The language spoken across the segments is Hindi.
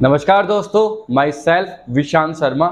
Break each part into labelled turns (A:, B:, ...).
A: नमस्कार दोस्तों, माई सेल्फ विशांत शर्मा।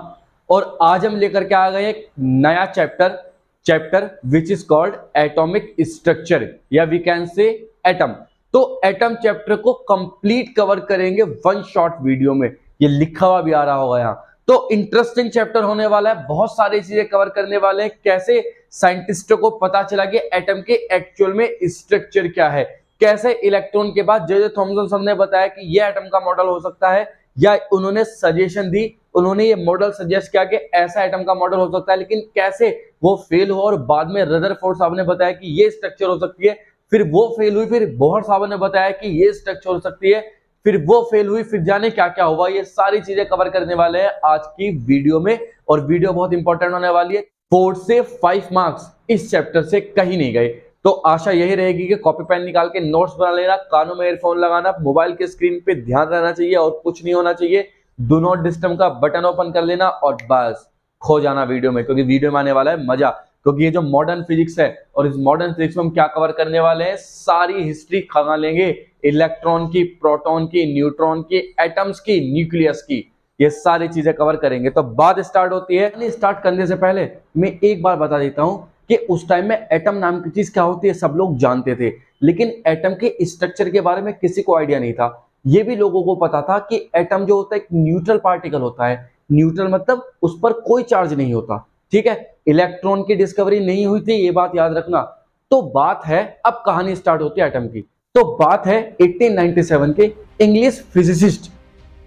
A: और आज हम लेकर के आ गए एक नया chapter which is called atomic structure या वी कैन से एटम। तो एटम चैप्टर को कंप्लीट कवर करेंगे वन शॉर्ट वीडियो में। ये लिखा हुआ भी आ रहा होगा यहाँ। तो इंटरेस्टिंग चैप्टर होने वाला है, बहुत सारी चीजें कवर करने वाले हैं। कैसे साइंटिस्टों को पता चला कि एटम के एक्चुअल में स्ट्रक्चर क्या है, कैसे इलेक्ट्रॉन के बाद जे थॉमसन सर ने बताया कि ये एटम का मॉडल हो सकता है, या उन्होंने सजेशन दी, उन्होंने ये मॉडल सजेस्ट किया कि ऐसा एटम का मॉडल हो सकता है, लेकिन कैसे वो फेल हुआ। और बाद में रदरफोर्ड साहब ने बताया कि ये स्ट्रक्चर हो सकती है, फिर वो फेल हुई, फिर बोहर साहब ने बताया कि ये स्ट्रक्चर हो सकती है, फिर वो फेल हुई, फिर जाने क्या क्या हुआ। ये सारी चीजें कवर करने वाले हैं आज की वीडियो में, और वीडियो बहुत इंपॉर्टेंट होने वाली है। 4 से 5 मार्क्स इस चैप्टर से कहीं नहीं गए। तो आशा यही रहेगी कि कॉपी पेन निकाल के नोट्स बना लेना, कानों में ईयरफोन लगाना, मोबाइल के स्क्रीन पे ध्यान रहना चाहिए और कुछ नहीं होना चाहिए। डू नॉट डिस्टर्ब का बटन ओपन कर लेना और बस खो जाना वीडियो में, क्योंकि वीडियो में आने वाला है मजा। क्योंकि ये जो मॉडर्न फिजिक्स है, और इस मॉडर्न फिजिक्स में हम क्या कवर करने वाले हैं, सारी हिस्ट्री खंगाल लेंगे। इलेक्ट्रॉन की, प्रोटॉन की, न्यूट्रॉन की, एटम्स की, न्यूक्लियस की, ये सारी चीजें कवर करेंगे। तो बात स्टार्ट होती है। स्टार्ट करने से पहले मैं एक बार बता देता हूं कि उस टाइम में एटम नाम की चीज क्या होती है सब लोग जानते थे, लेकिन एटम के स्ट्रक्चर के बारे में किसी को आइडिया नहीं था। ये भी लोगों को पता था कि एटम जो होता है एक न्यूट्रल पार्टिकल होता है। न्यूट्रल मतलब उस पर कोई चार्ज नहीं होता, ठीक है। इलेक्ट्रॉन की डिस्कवरी नहीं हुई थी, ये बात याद रखना। तो बात है, अब कहानी स्टार्ट होती है एटम की। तो बात है 1897 के इंग्लिश फिजिसिस्ट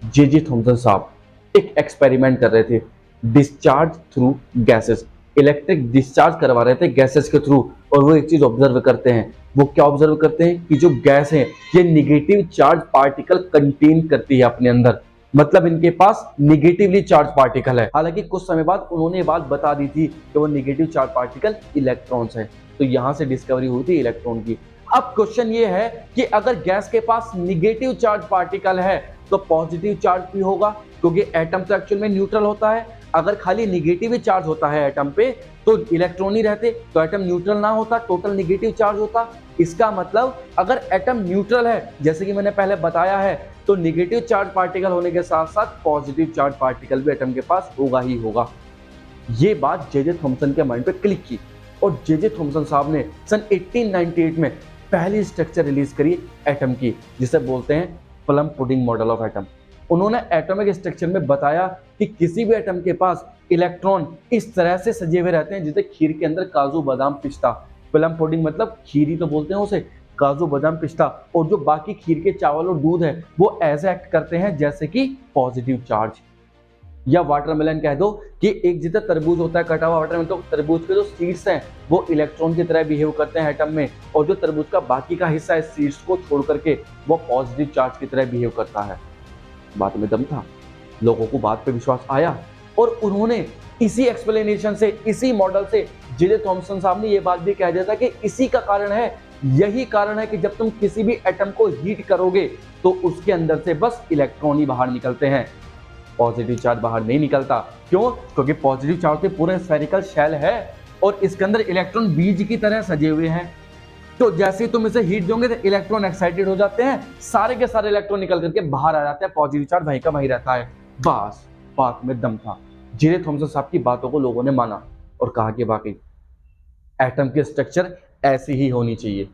A: जे थॉमसन साहब एक एक्सपेरिमेंट कर रहे थे, discharge through gases. Electric discharge करवा रहे थे गैसेस के थ्रू, और वो एक चीज ऑब्जर्व करते हैं। वो क्या ऑब्जर्व करते हैं कि जो गैस है ये निगेटिव चार्ज पार्टिकल कंटेन करती है अपने अंदर, मतलब इनके पास निगेटिवली चार्ज पार्टिकल है। हालांकि कुछ समय बाद उन्होंने ये बात बता दी थी कि वो निगेटिव चार्ज पार्टिकल इलेक्ट्रॉन्स है। तो यहां से डिस्कवरी हुई थी इलेक्ट्रॉन की। अब क्वेश्चन ये है कि अगर गैस के पास निगेटिव चार्ज पार्टिकल है तो पॉजिटिव चार्ज भी होगा, क्योंकि एटम तो एक्चुअल में न्यूट्रल होता है। अगर खाली निगेटिव चार्ज होता है एटम पे तो इलेक्ट्रॉन ही रहते, तो एटम न्यूट्रल ना होता, टोटल निगेटिव चार्ज होता। इसका मतलब अगर एटम न्यूट्रल है, जैसे कि मैंने पहले बताया है, तो निगेटिव चार्ज पार्टिकल होने के साथ साथ पॉजिटिव चार्ज पार्टिकल भी एटम के पास होगा ही होगा। ये बात जे थॉमसन के माइंड पे क्लिक की, और जे थॉमसन साहब ने सन 1898 में पहली स्ट्रक्चर रिलीज करी एटम की, जिसे बोलते हैं plum pudding model of atom. उन्होंने एटॉमिक स्ट्रक्चर में बताया कि किसी भी एटम के पास इलेक्ट्रॉन इस तरह से सजे हुए रहते हैं जैसे खीर के अंदर काजू बादाम पिस्ता। प्लम पुडिंग मतलब खीर तो बोलते हैं उसे, काजू बादाम पिस्ता। और जो बाकी खीर के चावल और दूध है वो ऐसे एक्ट करते हैं जैसे कि पॉजिटिव चार्ज। या वाटरमेलन कह दो कि एक जितना तरबूज होता है, कटा हुआ वाटरमेलन, तो तरबूज के जो सीड्स हैं वो इलेक्ट्रॉन की तरह बिहेव करते हैं एटम में, और जो तरबूज का बाकी का हिस्सा है सीड्स को छोड़ करके वो पॉजिटिव चार्ज की तरह बिहेव करता है। बात में दम था, लोगों को बात पे विश्वास आया, और उन्होंने इसी एक्सप्लेनेशन से, इसी मॉडल से जे थॉमसन साहब ने ये बात भी कह दिया था कि इसी का कारण है, यही कारण है कि जब तुम किसी भी एटम को हीट करोगे तो उसके अंदर से बस इलेक्ट्रॉन ही बाहर निकलते हैं, पॉजिटिव चार्ज बाहर नहीं निकलता। क्यों? क्योंकि पॉजिटिव चार्ज के पूरे स्फेरिकल शेल है और इसके अंदर इलेक्ट्रॉन बीज की तरह सजे हुए हैं। तो जैसे ही तुम इसे हीट दोगे तो इलेक्ट्रॉन एक्साइटेड हो जाते हैं, सारे के सारे इलेक्ट्रॉन निकल करके बाहर आ जाते हैं, पॉजिटिव चार्ज वहीं का वहीं रहता है। बस बात में दम था। जे थॉमसन साहब की बातों को लोगों ने माना और कहा कि वाकई एटम की स्ट्रक्चर ऐसी ही होनी चाहिए।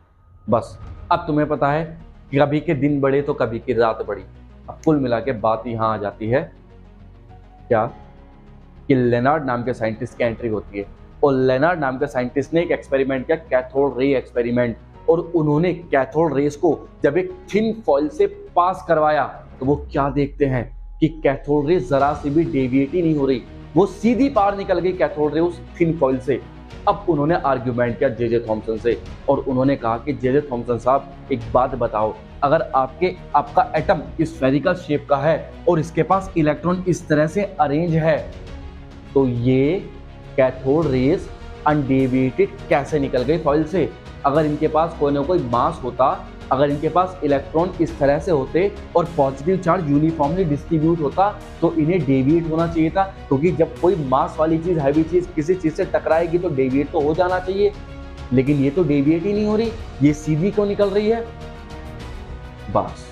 A: बस अब तुम्हें पता है कि कभी के दिन बड़े तो कभी की रात बड़ी। अब कुल मिला के बात यहां आ जाती है क्या कि लेनार्ड नाम के साइंटिस्ट की एंट्री होती है, और लेनार्ड नाम के साइंटिस्ट ने एक एक्सपेरिमेंट किया, कैथोड रे एक्सपेरिमेंट। और उन्होंने कैथोड रेस को जब एक थिन फॉइल से पास करवाया तो वो क्या देखते हैं कि कैथोड रे जरा सी भी डेविएट ही नहीं हो रही, वो सीधी पार निकल गई कैथोड रे उस थिन फॉइल से। अब उन्होंने आर्ग्यूमेंट किया जे थॉमसन से, और उन्होंने कहा कि जे थॉमसन साहब एक बात बताओ, अगर आपका एटम स्फेरिकल शेप का है और इसके पास इलेक्ट्रॉन इस तरह से अरेंज है, तो ये कैथोड रेज अनडेविएटेड कैसे निकल गई फॉइल से? अगर इनके पास कोई ना कोई मास होता, अगर इनके पास इलेक्ट्रॉन इस तरह से होते और पॉजिटिव चार्ज यूनिफॉर्मली डिस्ट्रीब्यूट होता तो इन्हें डेविएट होना चाहिए था, क्योंकि जब कोई मास वाली चीज, हैवी चीज किसी चीज से टकराएगी तो डेविएट तो हो जाना चाहिए, लेकिन ये तो डेविएट ही नहीं हो रही, ये सीधी क्यों निकल रही है? बस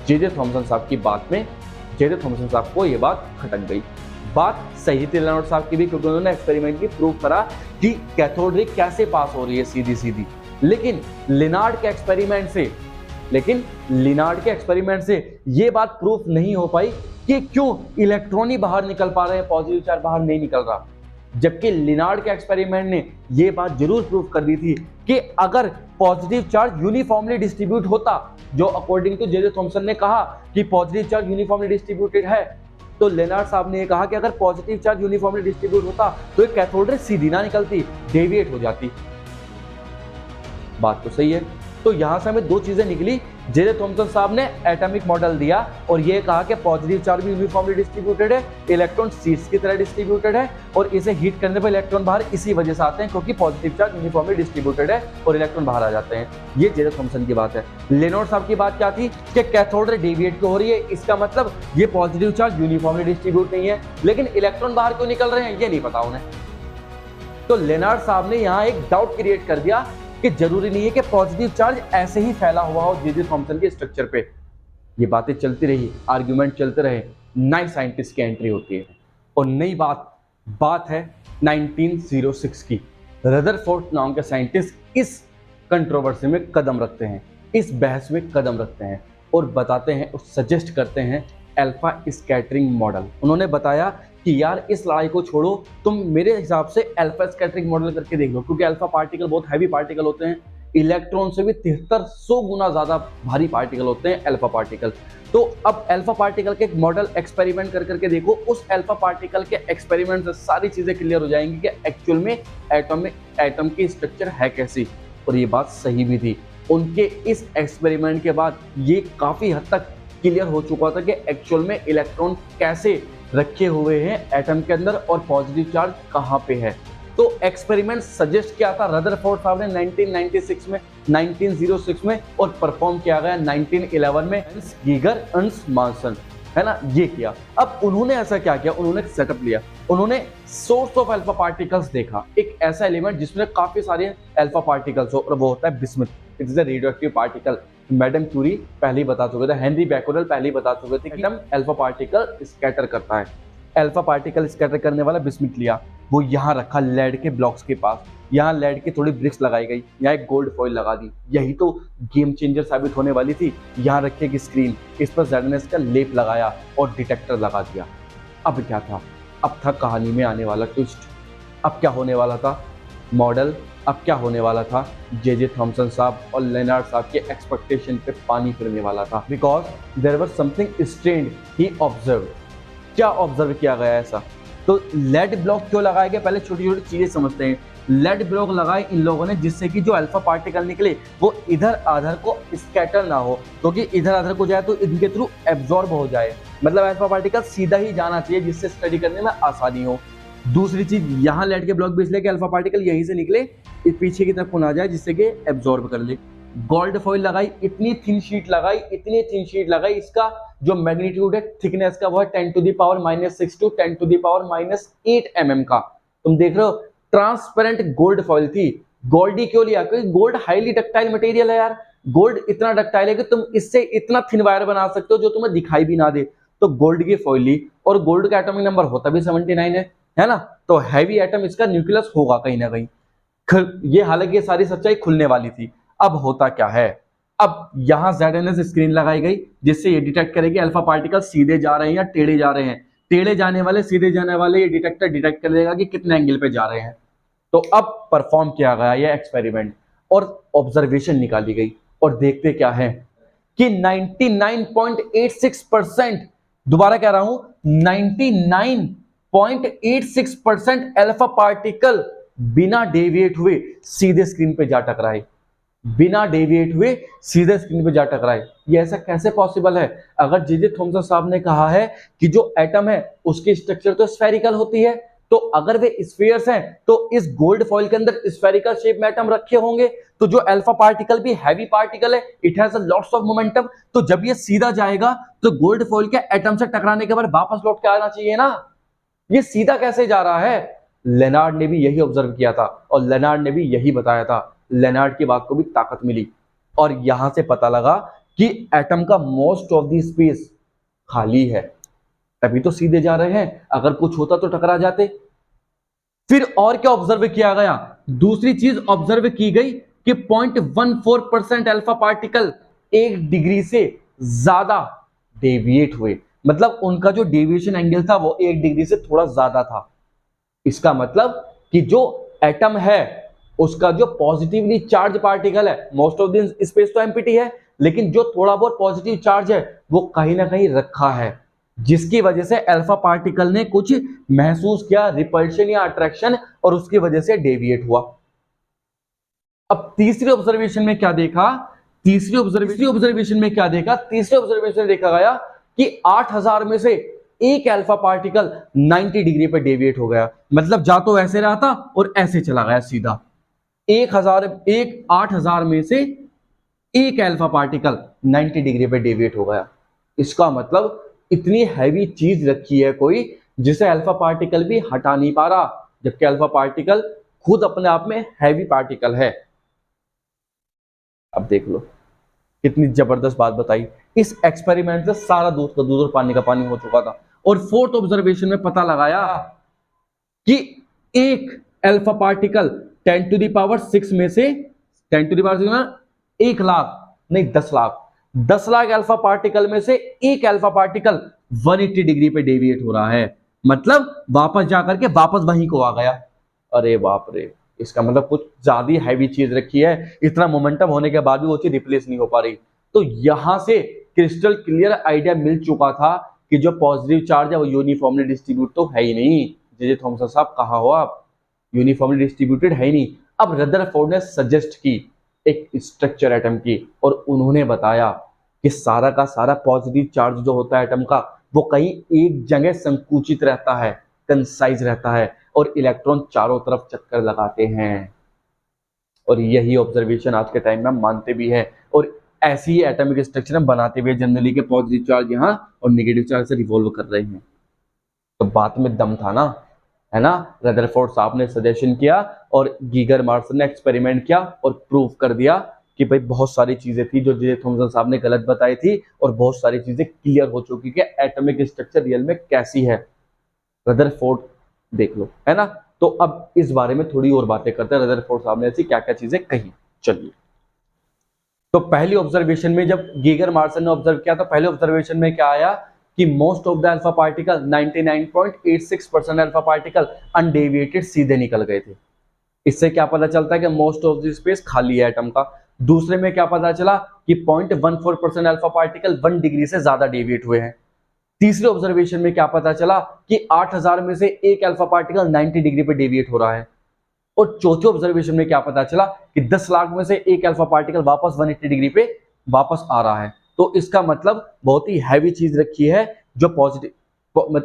A: जे थॉमसन साहब की बात में जे जे थॉमसन साहब को ये बात खटक गई। बात सही थी लेनार्ड साहब की भी, क्योंकि उन्होंने एक्सपेरिमेंट की प्रूव करा कि कैथोड रे कैसे पास हो रही है सीधी सीधी। लेकिन लिनार्ड के एक्सपेरिमेंट से ये बात प्रूफ नहीं हो पाई कि क्यों इलेक्ट्रॉन ही बाहर निकल पा रहे हैं, पॉजिटिव चार्ज बाहर नहीं निकल रहा। जबकि लिनार्ड के एक्सपेरिमेंट ने ये बात जरूर प्रूफ कर दी थी कि अगर पॉजिटिव चार्ज यूनिफॉर्मली डिस्ट्रीब्यूट होता, जो according to J J Thomson ने कहा कि पॉजिटिव चार्ज यूनिफॉर्मली डिस्ट्रीब्यूटेड है, तो लेनार्ड साहब ने ये कहा कि अगर पॉजिटिव चार्ज यूनिफॉर्मली डिस्ट्रीब्यूट होता तो एक कैथोड रे सीधी ना निकलती, डेविएट हो जाती। बात तो सही है। तो यहां से हमें दो चीजें निकली। जे जे थॉमसन साहब ने एटॉमिक मॉडल दिया और ये कहा कि पॉजिटिव चार्ज भी यूनिफॉर्मली डिस्ट्रीब्यूटेड है, इलेक्ट्रॉन सीड्स की तरह डिस्ट्रीब्यूटेड है, और इसे हीट करने पर इलेक्ट्रॉन बाहर इसी वजह से आते हैं क्योंकि पॉजिटिव चार्ज यूनिफॉर्मली डिस्ट्रीब्यूटेड है और इलेक्ट्रॉन बाहर आ जाते हैं। ये जे जे थॉमसन की बात है। लेनार्ड साहब की बात क्या थी कि कैथोड रे डेविएट क्यों हो रही है, इसका मतलब ये पॉजिटिव चार्ज यूनिफॉर्मली डिस्ट्रीब्यूट नहीं है, लेकिन इलेक्ट्रॉन बाहर क्यों निकल रहे हैं ये नहीं पता उन्हें। तो लेनार्ड साहब ने यहाँ एक डाउट क्रिएट कर दिया कि जरूरी नहीं है कि पॉजिटिव चार्ज ऐसे ही फैला हुआ हो जे जे थॉमसन के स्ट्रक्चर पे। ये बातें चलती रही, आर्ग्यूमेंट चलते रहे, नए साइंटिस्ट की एंट्री होती है और नई बात है 1906 की। रदरफोर्ड नाम के साइंटिस्ट इस कंट्रोवर्सी में कदम रखते हैं, इस बहस में कदम रखते हैं और बताते हैं और सजेस्ट करते हैं अल्फा स्कैटरिंग मॉडल। उन्होंने बताया कि यार इस लड़ाई को छोड़ो, तुम मेरे हिसाब से अल्फा स्कैटरिंग मॉडल करके देख लो, क्योंकि अल्फा पार्टिकल बहुत हैवी पार्टिकल होते हैं, इलेक्ट्रॉन से भी 7300 गुना ज्यादा भारी पार्टिकल होते हैं अल्फा पार्टिकल। तो अब अल्फा पार्टिकल के एक मॉडल एक्सपेरिमेंट करके देखो, उस अल्फा पार्टिकल के एक्सपेरिमेंट से सारी चीजें क्लियर हो जाएंगी कि एक्चुअल में एटम की स्ट्रक्चर है कैसी। और ये बात सही भी थी। उनके इस एक्सपेरिमेंट के बाद ये काफी हद तक क्लियर हो चुका था कि एक्चुअल में इलेक्ट्रॉन कैसे रखे हुए हैं एटम के अंदर और पॉजिटिव चार्ज कहाँ पे है। तो एक्सपेरिमेंट सजेस्ट किया था रदरफोर्ड साहब ने 1906 में और परफॉर्म किया गया 1911 में गीगर अर्न्स्ट मार्सन, है ना, ये किया। अब उन्होंने ऐसा क्या किया, उन्होंने सेटअप लिया, उन्होंने सोर्स ऑफ अल्फा पार्टिकल्स देखा, एक ऐसा एलिमेंट जिसमें काफी सारे अल्फा पार्टिकल्स हो, और वो होता है bismuth. It is a radioactive particle. Madam Curie पहले ही बता चुके थे, हेनरी बैकरेल पहले ही बता चुके थे कि हम अल्फा पार्टिकल स्कैटर करता है। अल्फा पार्टिकल स्कैटर करने वाला बिस्मुथ लिया, वो यहाँ रखा लेड के ब्लॉक्स के पास, यहाँ लेड की थोड़ी ब्रिक्स लगाई गई, यहाँ एक गोल्ड फॉइल लगा दी, यही तो गेम चेंजर साबित होने वाली थी। यहाँ रखी एक स्क्रीन, इस पर ZNS का लेप लगाया और डिटेक्टर लगा दिया। अब क्या था, अब था कहानी में आने वाला ट्विस्ट। अब क्या होने वाला था मॉडल, अब क्या होने वाला था, जे जे थॉमसन साहब और लेनार्ड साहब के एक्सपेक्टेशन पे पानी फिरने वाला था। Because there was something strange he observe. क्या ऑब्जर्व किया गया ऐसा, तो लेड ब्लॉक क्यों लगाए गए, पहले छोटी छोटी चीजें समझते हैं। लेड ब्लॉक लगाए इन लोगों ने जिससे कि जो अल्फा पार्टिकल निकले वो इधर आधर को स्कैटर ना हो, क्योंकि इधर आधर को जाए तो इनके थ्रू एब्जॉर्ब हो जाए, मतलब अल्फा पार्टिकल सीधा ही जाना चाहिए जिससे स्टडी करने में आसानी हो। दूसरी चीज, यहाँ लेड के ब्लॉक भी इसलिए कि अल्फा पार्टिकल यहीं से निकले पीछे की तरफ ना जाए जिससे कि एब्जॉर्ब कर ले। गोल्ड फॉइल लगाई, इतनी थिन शीट लगाई, इसका जो मैग्नीट्यूड है थिकनेस का वो है 10 to the power -6 to 10 to the power -8 mm का। तुम देख रहे हो ट्रांसपेरेंट गोल्ड फॉइल थी। गोल्ड ही क्यों लिया, क्योंकि गोल्ड हाईली डक्टाइल मटेरियल है यार। गोल्ड इतना डक्टाइल है कि तुम इससे इतना थिन वायर बना सकते हो जो तुम्हें दिखाई भी ना दे। तो गोल्ड की फॉइल ली, और गोल्ड का एटॉमिक नंबर होता भी 79 है ना, तो हैवी एटम इसका न्यूक्लियस होगा कहीं ना कहीं। ये हालांकि ये सारी सच्चाई खुलने वाली थी। अब होता क्या है, अब यहां ZNS स्क्रीन लगाई गई जिससे ये डिटेक्ट करेगी अल्फा पार्टिकल सीधे जा रहे हैं या टेढ़े जा रहे हैं। टेढ़े जाने वाले सीधे जाने वाले ये डिटेक्टर डिटेक्ट कर लेगा कि कितने एंगल पे जा रहे हैं। तो अब परफॉर्म किया गया ये एक्सपेरिमेंट और ऑब्जर्वेशन निकाली गई, और देखते क्या है कि 99.86%, दोबारा कह रहा हूं 99.86% अल्फा पार्टिकल बिना डेविएट हुए सीधे स्क्रीन पे जा टकराए, बिना डेविएट हुए सीधे स्क्रीन पे जा टकराए। ये ऐसा कैसे पॉसिबल है? अगर जे जे थॉमसन साहब ने कहा है कि जो एटम है उसकी स्ट्रक्चर तो स्फेरिकल होती है, तो अगर वे स्फीयर्स हैं तो इस गोल्ड फॉइल के अंदर स्फेरिकल शेप में एटम रखे होंगे, तो जो अल्फा पार्टिकल भी हैवी पार्टिकल है, it has a lots of momentum, तो जब ये सीधा जाएगा तो गोल्ड फॉइल के एटम से टकराने के बाद वापस लौट के आना चाहिए ना। ये सीधा कैसे जा रहा है? लेनार्ड ने भी यही ऑब्जर्व किया था और लेनार्ड ने भी यही बताया था। लेनार्ड की बात को भी ताकत मिली और यहां से पता लगा कि एटम का मोस्ट ऑफ द स्पेस खाली है, अभी तो सीधे जा रहे हैं, अगर कुछ होता तो टकरा जाते। फिर और क्या ऑब्जर्व किया गया, दूसरी चीज ऑब्जर्व की गई कि 0.14% अल्फा पार्टिकल 1 डिग्री से ज्यादा डेविएट हुए, मतलब उनका जो डेविएशन एंगल था वो 1 डिग्री से थोड़ा ज्यादा था। इसका मतलब कि जो एटम है उसका जो पॉजिटिवली चार्ज पार्टिकल है, मोस्ट ऑफ द स्पेस तो एम्प्टी है, लेकिन जो थोड़ा बहुत पॉजिटिव चार्ज है वो कहीं ना कहीं रखा है, जिसकी वजह से अल्फा पार्टिकल ने कुछ महसूस किया, रिपल्शन या अट्रैक्शन, और उसकी वजह से डेविएट हुआ। अब तीसरी ऑब्जर्वेशन में क्या देखा, तीसरी ऑब्जर्वेशन में क्या देखा, तीसरे ऑब्जर्वेशन में देखा गया कि 8000 में से एक अल्फा पार्टिकल 90 डिग्री पर डेविएट हो गया, मतलब जा तो ऐसे रहा था और ऐसे चला गया सीधा। 8000 में से एक अल्फा पार्टिकल 90 डिग्री पे डेविएट हो गया। इसका मतलब इतनी हैवी चीज रखी है कोई, जिसे अल्फा पार्टिकल भी हटा नहीं पा रहा, जबकि अल्फा पार्टिकल खुद अपने आप में हैवी पार्टिकल है। अब देख लो कितनी जबरदस्त बात बताई। इस एक्सपेरिमेंट से सारा दूध का दूध और पानी का पानी हो चुका था। और फोर्थ ऑब्जर्वेशन में पता लगाया कि एक अल्फा पार्टिकल 10⁻6 में से 10⁻6 1 लाख नहीं 10 लाख अल्फा पार्टिकल में से एक अल्फा पार्टिकल 180 डिग्री पे डेविएट हो रहा है, मतलब वापस जाकर के वापस वहीं को आ गया। अरे बाप रे, इसका मतलब कुछ ज्यादा हैवी चीज रखी है, इतना मोमेंटम होने के बाद भी वो चीज रिप्लेस नहीं हो पा रही। तो यहां से क्रिस्टल क्लियर आइडिया मिल चुका था कि जो पॉजिटिव चार्ज है वो यूनिफॉर्मली डिस्ट्रीब्यूट तो है ही नहीं। जे थॉमसन साहब कहाँ हो आप, यूनिफॉर्मली डिस्ट्रीब्यूटेड है ही नहीं। अब रदरफोर्ड ने सजेस्ट की एक स्ट्रक्चर एटम की, और उन्होंने बताया कि सारा का सारा पॉजिटिव चार्ज जो होता है एटम का वो कहीं एक जगह संकुचित रहता है, कंसाइज रहता है, और इलेक्ट्रॉन चारों तरफ चक्कर लगाते हैं। और यही ऑब्जर्वेशन आज के टाइम में हम मानते भी है, और ऐसी ही एटॉमिक स्ट्रक्चर हम बनाते हुए जनरली के पॉजिटिव चार्ज यहाँ और नेगेटिव चार्ज से रिवॉल्व कर रहे हैं। तो बात में दम था ना, है ना। रदरफोर्ड साहब ने सजेशन किया और गीगर मार्सन ने एक्सपेरिमेंट किया और प्रूव कर दिया कि भाई बहुत सारी चीजें थी जो जे थॉमसन साहब ने गलत बताई थी, और बहुत सारी चीजें क्लियर हो चुकी कि एटॉमिक स्ट्रक्चर रियल में कैसी है। रदरफोर्ड देख लो, है ना। तो अब इस बारे में थोड़ी और बातें करते हैं, रदरफोर्ड साहब ने ऐसी क्या क्या चीजें कही। चलिए, तो पहली ऑब्जर्वेशन में जब गीगर मार्सन ने ऑब्जर्व किया तो पहले ऑब्जर्वेशन में क्या आया कि most of the alpha particle 99.86% alpha particle undeviated सीधे निकल गए थे। इससे क्या पता चलता है कि मोस्ट ऑफ द स्पेस खाली है एटम का। दूसरे में क्या पता चला कि 0.14% अल्फा पार्टिकल 1 डिग्री से ज्यादा डेविएट हुए हैं। तीसरे ऑब्जर्वेशन में क्या पता चला कि 8000 में से एक अल्फा पार्टिकल 90 डिग्री पे डेविएट हो रहा है। और चौथे ऑब्जर्वेशन में क्या पता चला कि 10 लाख में से एक अल्फा पार्टिकल वापस 180 डिग्री पे वापस आ रहा है। तो इसका मतलब बहुत ही हैवी चीज रखी है जो पॉजिटिव,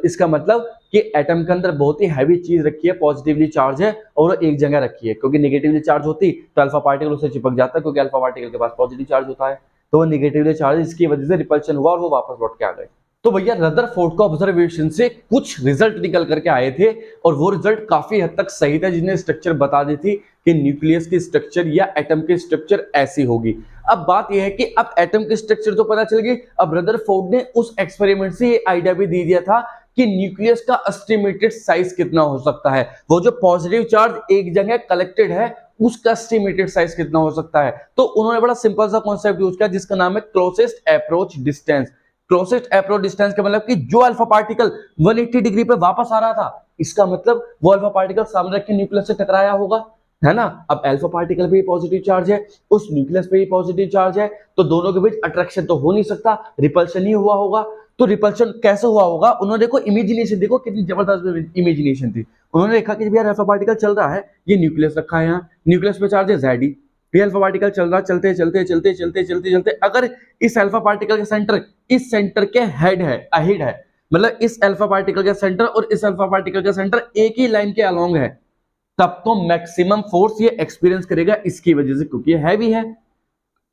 A: इसका मतलब कि एटम के अंदर बहुत ही हैवी चीज रखी है, पॉजिटिवली चार्ज है और वो एक जगह रखी है, क्योंकि नेगेटिवली चार्ज होती तो अल्फा पार्टिकल उससे चिपक जाता, क्योंकि अल्फा पार्टिकल के पास पॉजिटिव चार्ज होता है। तो वो नेगेटिवली चार्ज, इसकी वजह से रिपल्शन हुआ और वो वापस लौट के आ गए। तो भैया रदरफोर्ड का ऑब्जर्वेशन से कुछ रिजल्ट निकल करके आए थे, और वो रिजल्ट काफी हद तक सही था, जिन्हें स्ट्रक्चर बता दी थी कि न्यूक्लियस की स्ट्रक्चर या एटम की स्ट्रक्चर ऐसी होगी। अब बात यह है कि अब एटम की स्ट्रक्चर तो पता चल गई, अब रदरफोर्ड ने उस एक्सपेरिमेंट से ये आइडिया भी दे दिया था कि न्यूक्लियस का एस्टिमेटेड साइज कितना हो सकता है। वो जो पॉजिटिव चार्ज एक जगह कलेक्टेड है उसका एस्टिमेटेड साइज कितना हो सकता है। तो उन्होंने बड़ा सिंपल सा कॉन्सेप्ट यूज किया जिसका नाम है closest approach distance. Closest approach distance का मतलब कि जो अल्फा पार्टिकल 180 डिग्री पे वापस आ रहा था, इसका मतलब वो अल्फा पार्टिकल सामने रखे न्यूक्लियस से टकराया होगा, है ना। अब अल्फा पार्टिकल पे पॉजिटिव चार्ज है, उस न्यूक्लियस पे ही पॉजिटिव चार्ज है, तो दोनों के बीच अट्रैक्शन तो हो नहीं सकता, रिपल्शन ही हुआ होगा। तो रिपल्शन कैसे हुआ होगा, उन्होंने देखो इमेजिनेशन, देखो कितनी जबरदस्त इमेजिनेशन थी। उन्होंने देखा कि भैया अल्फा पार्टिकल चल रहा है, ये न्यूक्लियस रखा है, यहाँ न्यूक्लियस पे चार्ज है Zi, ये अल्फा पार्टिकल चल रहा, चलते चलते चलते चलते चलते चलते अगर इस अल्फा पार्टिकल के सेंटर इस सेंटर के हेड है, मतलब इस अल्फा पार्टिकल के सेंटर और इस अल्फा पार्टिकल का सेंटर एक ही लाइन के अलोंग है, तब तो मैक्सिमम फोर्स ये एक्सपीरियंस करेगा इसकी वजह से, क्योंकि ये हैवी है।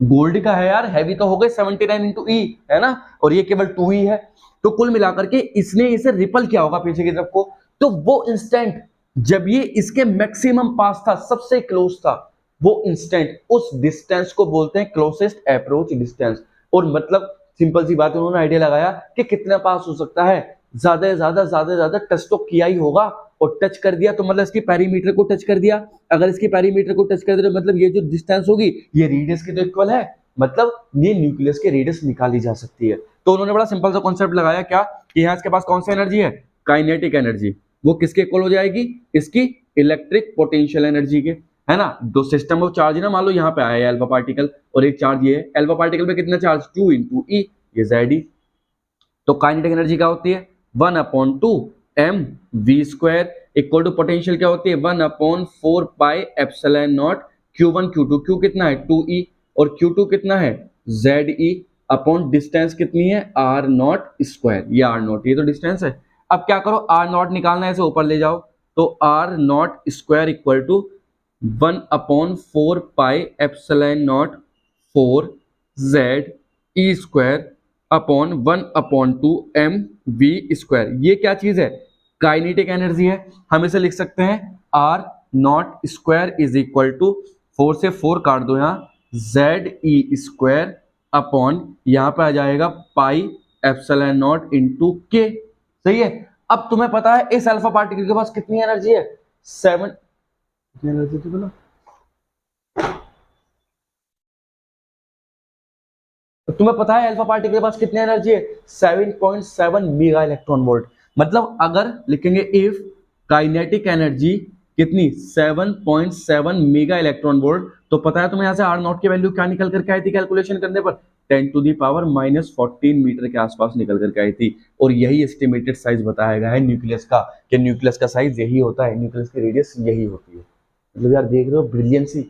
A: गोल्ड का है यार, हैवी तो हो गए 79 इंटू ई, है ना, और ये केवल 2 ही है। तो कुल मिलाकर के इसने इसे रिपल किया होगा पीछे की तरफ को। तो वो इंस्टेंट जब ये इसके मैक्सिमम पास था, सबसे क्लोज था, वो इंस्टेंट, उस डिस्टेंस को बोलते हैं क्लोजेस्ट अप्रोच डिस्टेंस। और मतलब सिंपल सी बात, उन्होंने आइडिया लगाया कि कितना पास हो सकता है, ज्यादा टच तो किया ही होगा, और टच कर दिया तो मतलब इसकी पेरीमीटर को टच कर दिया। अगर इसकी पेरीमीटर को टच कर दिया तो मतलब ये जो डिस्टेंस होगी ये रेडियस के तो इक्वल है, मतलब ये न्यूक्लियस की रेडियस निकाली जा सकती है। तो उन्होंने बड़ा सिंपल सा कॉन्सेप्ट लगाया क्या, कि यहाँ इसके पास कौन सी एनर्जी है, काइनेटिक एनर्जी, वो किसके इक्वल हो जाएगी, इसकी इलेक्ट्रिक पोटेंशियल एनर्जी के, है ना। दो सिस्टम ऑफ चार्ज है ना, मान लो यहाँ पे आया है अल्फा पार्टिकल और एक चार्ज ये है, अल्फा पार्टिकल पे कितना चार्ज 2 × E, ये ZE। तो काइनेटिक एनर्जी क्या होती है 1/2 mv² इक्वल टू पोटेंशियल क्या होती है 1/4 pi epsilon not Q1 Q2, Q कितना है 2E और Q2 कितना है ZE अपॉन डिस्टेंस कितनी है r0², ये r0, ये तो डिस्टेंस है। अब क्या करो, r0 निकालना है, इसे ऊपर ले जाओ, तो r0² equal to 1/4 pi epsilon not 4ZE² upon 1/2 mv²। ये क्या चीज है, काइनेटिक एनर्जी है। हम इसे लिख सकते हैं r0² इज इक्वल टू 4 से 4 काट दो यहाँ, ZE² अपॉन यहाँ पे आ जाएगा पाई एप्सिलॉन नॉट इंटू के। सही है। अब तुम्हें पता है इस अल्फा पार्टिकल के पास कितनी एनर्जी है 7, कितनी एनर्जी थी बोलो, तुम्हें पता है अल्फा पार्टिकल के पास कितनी एनर्जी है 7.7 मेगा इलेक्ट्रॉन वोल्ट। मतलब अगर लिखेंगे इफ काइनेटिक एनर्जी कितनी 7.7 मेगा इलेक्ट्रॉन वोल्ट, तो पता है तुम्हें यहाँ से r0 की वैल्यू क्या निकल करके आई थी कैलकुलेशन करने पर 10⁻⁻14 मीटर के आसपास निकल करके आई थी। और यही एस्टिमेटेड साइज बताया गया है न्यूक्लियस का, कि न्यूक्लियस का साइज यही होता है, न्यूक्लियस की रेडियस यही होती है। मतलब यार देख रहे हो ब्रिलियंसी,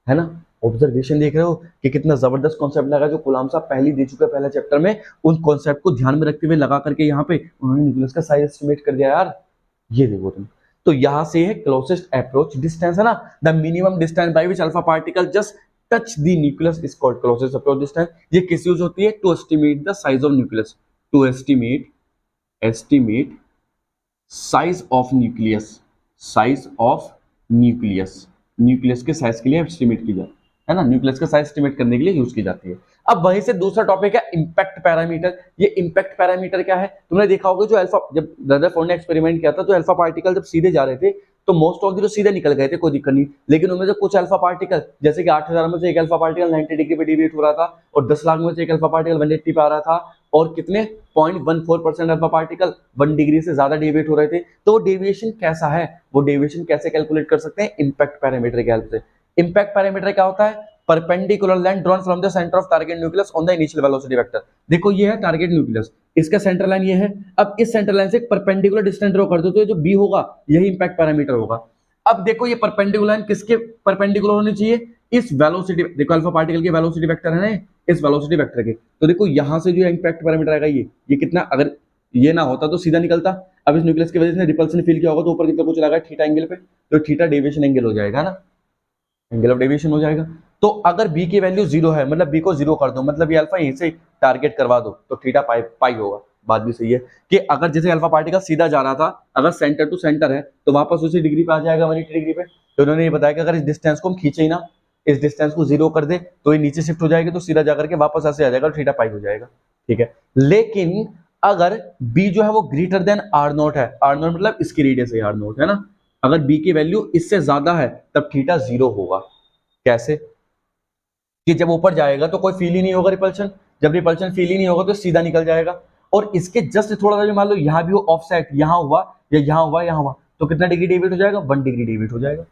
A: है ना, ऑब्जर्वेशन देख रहे हो कि कितना जबरदस्त कॉन्सेप्ट लगा जो गुलाम साहब पहले दे चुके हैं पहले चैप्टर में। उन कॉन्सेप्ट को ध्यान में रखते हुए लगा करके यहाँ पे उन्होंने न्यूक्लियस का साइज एस्टिमेट कर दिया यार, ये देखो तुम। तो यहाँ से है क्लोजेस्ट अप्रोच डिस्टेंस, है ना, the minimum distance by which alpha particle just touch the nucleus is called closest approach distance. ये किस यूज होती है, to estimate the size of nucleus, to estimate size of nucleus, size of nucleus, nucleus के साइज के लिए एस्टिमेट की जाती है ना, न्यूक्लियस का साइज एस्टिमेट करने के लिए यूज की जाती है। अब वहीं से दूसरा टॉपिक है इंपैक्ट पैरामीटर। ये इंपैक्ट पैरामीटर क्या है, तुमने देखा होगा जो अल्फा, जब रदरफोर्ड ने एक्सपेरिमेंट किया था तो अल्फा पार्टिकल जब सीधे जा रहे थे तो मोस्ट ऑफ द तो सीधे निकल गए थे, कोई दिक्कत नहीं, लेकिन उनमें से कुछ अल्फा पार्टिकल, जैसे कि 8000 में से एक अल्फा पार्टिकल 90 डिग्री पे डिविएट हो रहा था, और 10 लाख में से एक अल्फा पार्टिकल 180 पे आ रहा था, और कितने 0.14% अल्फा पार्टिकल 1 डिग्री से ज्यादा डेविएट हो रहे थे। तो वो डेविएशन कैसा है, वो डेविएशन कैसे कैलकुलेट कर सकते हैं, इंपैक्ट पैरामीटर के हेल्प से। इंपैक्ट पैरामीटर क्या होता है, perpendicular line drawn from the centre of target nucleus on the initial velocity vector. देखो ये है टारगेट न्यूक्लियस, इसका सेंटर लाइन ये है, अब इस सेंटर लाइन से एक परपेंडिकुलर डिस्टेंस ड्रॉ कर दो, तो ये जो बी होगा यही इंपैक्ट पैरामीटर होगा। अब देखो ये परपेंडिकुलर लाइन किसके परपेंडिकुलर होनी चाहिए, इस वेलोसिटी, देखो अल्फा पार्टिकल के वेलोसिटी वेक्टर है ना, इस वेलोसिटी वेक्टर के, तो देखो यहां से जो इंपैक्ट पैरामीटर आएगा ये कितना, अगर ये ना होता तो सीधा निकलता, अब इस न्यूक्लियस की वजह से रिपल्सन फील किया होगा तो ऊपर कितना कुछ लगा थीटा एंगल पे, तो थीटा डेविएशन एंगल हो जाएगा ना, एंगल ऑफ डेविएशन हो जाएगा। तो अगर बी की वैल्यू 0 है, मतलब बी को 0 कर दो, मतलब ये अल्फा यहीं से टारगेट करवा दो, तो थीटा पाई होगा। बात भी सही है कि अगर जैसे अल्फा पार्टिकल सीधा जा रहा था, अगर सेंटर टू सेंटर है तो वापस उसी डिग्री पे आ जाएगा 180 डिग्री पे। तो उन्होंने ये बताया कि अगर इस डिस्टेंस को हम खींचे ही ना, इस डिस्टेंस को 0 कर दे तो ये नीचे शिफ्ट हो जाएगी, तो सीधा जाकर के वापस ऐसे आ जाएगा, थीटा पाई हो जाएगा। ठीक है, लेकिन अगर बी जो है वो ग्रेटर देन r0 है, r0 मतलब इसकी रेडियस है r0, है ना, अगर बी की वैल्यू इससे ज्यादा है तब थीटा 0 होगा। कैसे, कि जब ऊपर जाएगा तो कोई फील ही नहीं होगा रिपल्शन, जब रिपल्शन फील ही नहीं होगा तो सीधा निकल जाएगा, और इसके जस्ट थोड़ा सा भी मान लो यहाँ भी वो ऑफसेट, यहाँ हुआ या यहाँ हुआ, तो कितना डिग्री डेविएट हो जाएगा 1 डिग्री डेविएट हो जाएगा।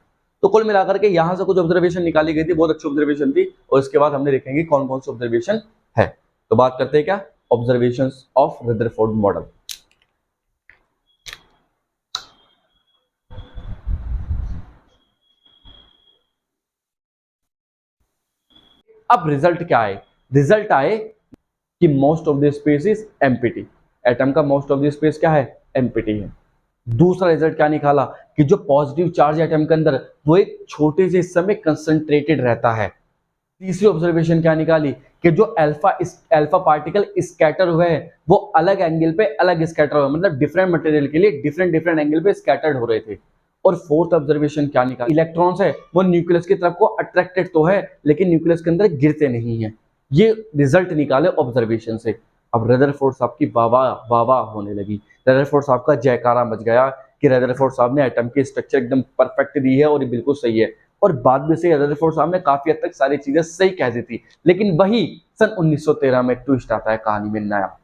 A: तो कुल मिलाकर के यहाँ से कुछ ऑब्जर्वेशन निकाली गई थी, बहुत अच्छी ऑब्जर्वेशन थी, और इसके बाद हमने देखेंगे कौन कौन सी ऑब्जर्वेशन है। तो बात करते हैं क्या, ऑब्जर्वेशंस ऑफ रदरफोर्ड मॉडल। अब रिजल्ट क्या आए, रिजल्ट आए कि most of the space is empty, atom का मोस्ट ऑफ द स्पेस क्या है एम्प्टी है। दूसरा रिजल्ट क्या निकाला कि जो पॉजिटिव चार्ज एटम के अंदर वो एक छोटे से हिस्से में कंसंट्रेटेड रहता है। तीसरी ऑब्जर्वेशन क्या निकाली कि जो अल्फा पार्टिकल स्कैटर हुए हैं वो अलग एंगल पे अलग स्कैटर हुए, मतलब डिफरेंट मटेरियल के लिए डिफरेंट एंगल पे स्कैटर्ड हो रहे थे। और फोर्थ ऑब्जर्वेशन क्या निकाली, इलेक्ट्रॉन्स है वो न्यूक्लियस की तरफ को अट्रैक्टेड तो है लेकिन न्यूक्लियस के अंदर गिरते नहीं है। ये रिजल्ट निकाले ऑब्जर्वेशन से। अब रदरफोर्ड साहब की वाह वाह वाह होने लगी। रदरफोर्ड साहब का जयकारा मच गया कि रदरफोर्ड साहब ने एटम की स्ट्रक्चर एकदम परफेक्ट दी है और ये बिल्कुल सही है। और बाद में से रदरफोर्ड साहब ने काफी हद तक सारी चीजें सही कह दी थी, लेकिन वही सन 1913 में ट्विस्ट आता है कहानी में नया।